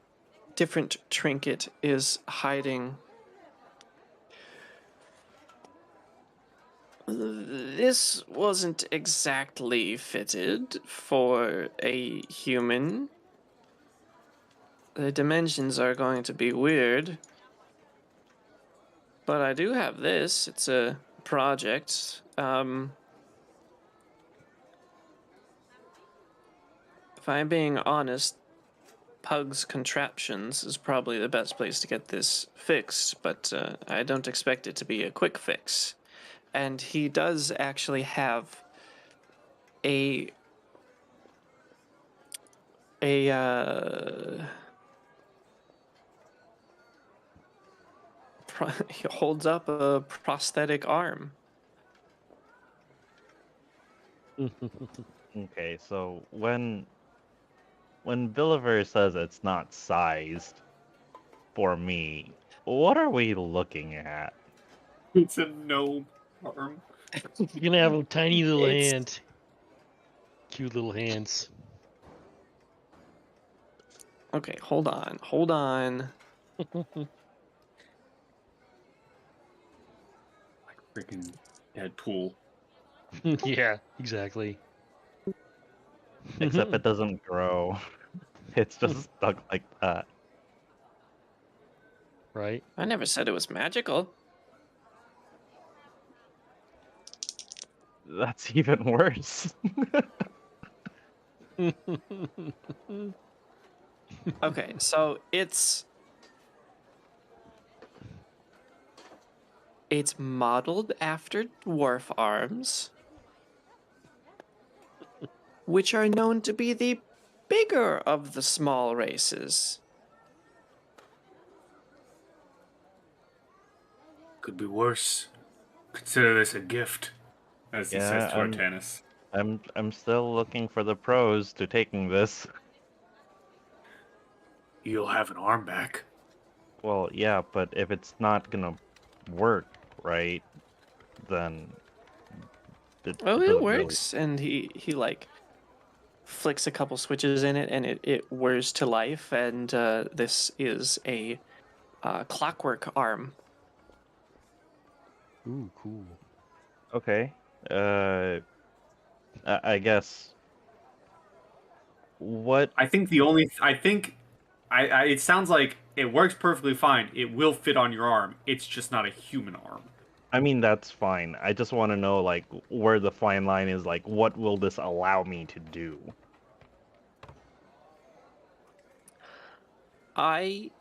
different trinket is hiding. This wasn't exactly fitted for a human. The dimensions are going to be weird. But I do have this. It's a project. If I'm being honest, Pug's Contraptions is probably the best place to get this fixed, but I don't expect it to be a quick fix. And he does actually have a he holds up a prosthetic arm. Okay, so when Billiver says it's not sized for me, what are we looking at? It's a gnome arm. You're gonna have a tiny little It's- hand. Cute little hands. Okay, hold on. Like freaking Deadpool. Yeah, exactly. Except it doesn't grow. It's just stuck like that. Right? I never said it was magical. That's even worse. Okay, so it's modeled after dwarf arms, which are known to be the bigger of the small races. Could be worse. Consider this a gift. As he Yeah, says to Artanis. I'm still looking for the pros to taking this. You'll have an arm back. Well, yeah, but if it's not gonna work right, then Oh, it it doesn't really. works, and he like flicks a couple switches in it, and it whirs to life. And this is a clockwork arm. Ooh, cool. Okay. I guess what I think it sounds like it works perfectly fine. It will fit on your arm. It's just not a human arm. I mean, that's fine. I just want to know, like, where the fine line is. Like, what will this allow me to do? I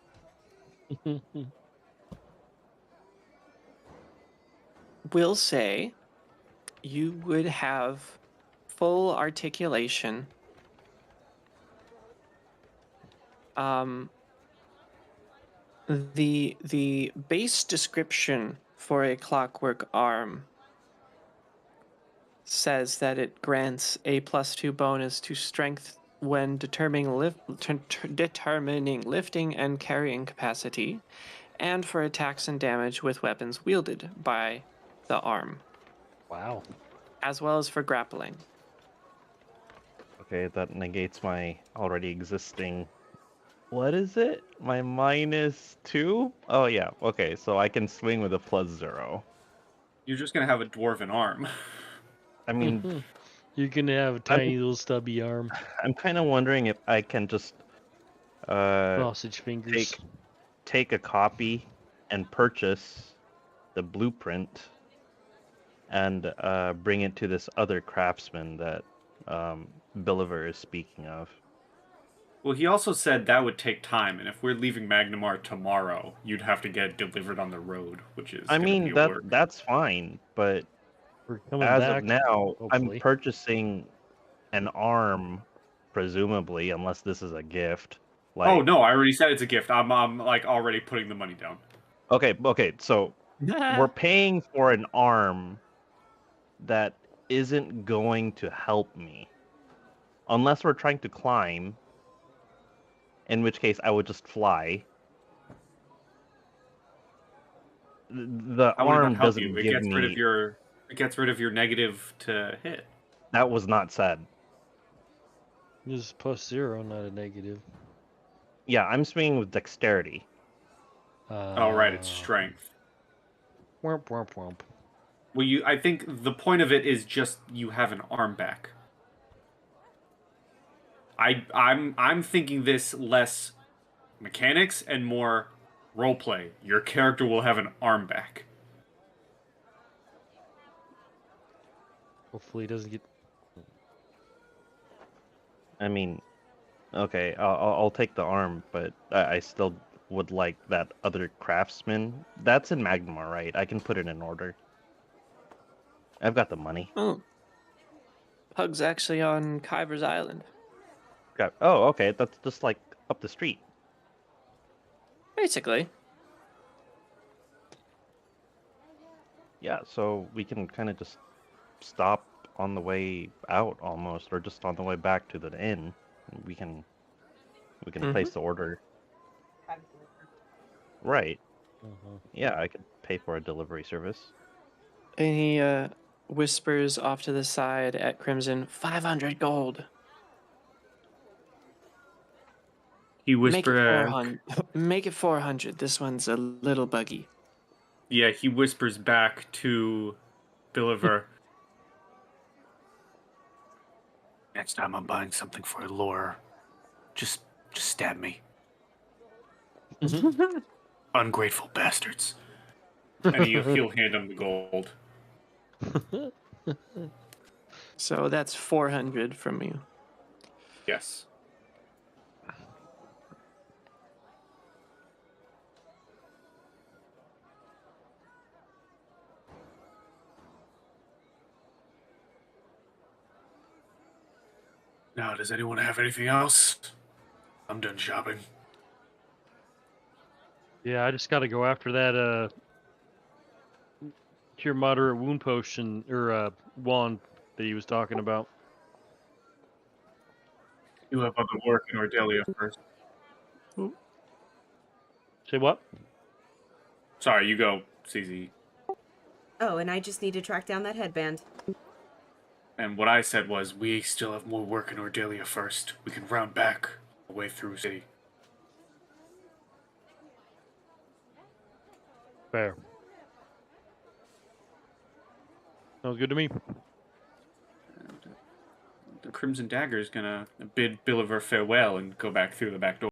will say you would have full articulation. The base description for a clockwork arm says that it grants a +2 bonus to strength when determining lifting and carrying capacity, and for attacks and damage with weapons wielded by the arm, Wow. as well as for grappling. Okay, that negates my already existing. What is it? My -2? Oh yeah. Okay, so I can swing with a +0. You're just gonna have a dwarven arm. I mean, You're gonna have a tiny little stubby arm, I'm kind of wondering if I can just sausage fingers. take a copy and purchase the blueprint and bring it to this other craftsman that Billiver is speaking of. Well, he also said that would take time, and if we're leaving Magnamar tomorrow, you'd have to get it delivered on the road, which is I gonna be mean, a that work. that's fine, but We're coming as back. of now, I'm hopefully. purchasing an arm, presumably, unless this is a gift. Oh Like, no, I already said it's a gift. I'm like already putting the money down. okay, so we're paying for an arm that isn't going to help me. Unless we're trying to climb, in which case I would just fly. The How would it not arm help you? doesn't It give gets rid of me. your negative to hit. That was not said. This is +0, not a negative. Yeah, I'm swinging with dexterity. Oh right, it's strength. Womp womp womp. Well, I think the point of it is just you have an arm back. I'm thinking this less mechanics and more roleplay. Your character will have an arm back. Hopefully, he doesn't get. I mean, okay, I'll take the arm, but I still would like that other craftsman. That's in Magmar, right? I can put it in order. I've got the money. Oh, Pug's actually on Kyver's Island. Oh, okay, that's just like up the street. Basically. Yeah, so we can kind of just stop on the way out almost, or just on the way back to the inn. We can place the order. Right. Yeah, I could pay for a delivery service. And he whispers off to the side at Crimson, 500 gold. He Make it whispers. 400. Make it 400. This one's a little buggy. Yeah, he whispers back to Billiver. Next time I'm buying something for Allure, just stab me. Ungrateful bastards. And he'll hand him the gold. So that's 400 from you. Yes. Now, does anyone have anything else? I'm done shopping. Yeah, I just got to go after that cure moderate wound potion or wand that he was talking about. You have other work in Ordelia first. Say what? Sorry, you go, CZ. Oh, and I just need to track down that headband. And what I said was, we still have more work in Ordelia first. We can round back the way through city. Fair. Sounds good to me. the Crimson Dagger is gonna bid Bolivar farewell and go back through the back door.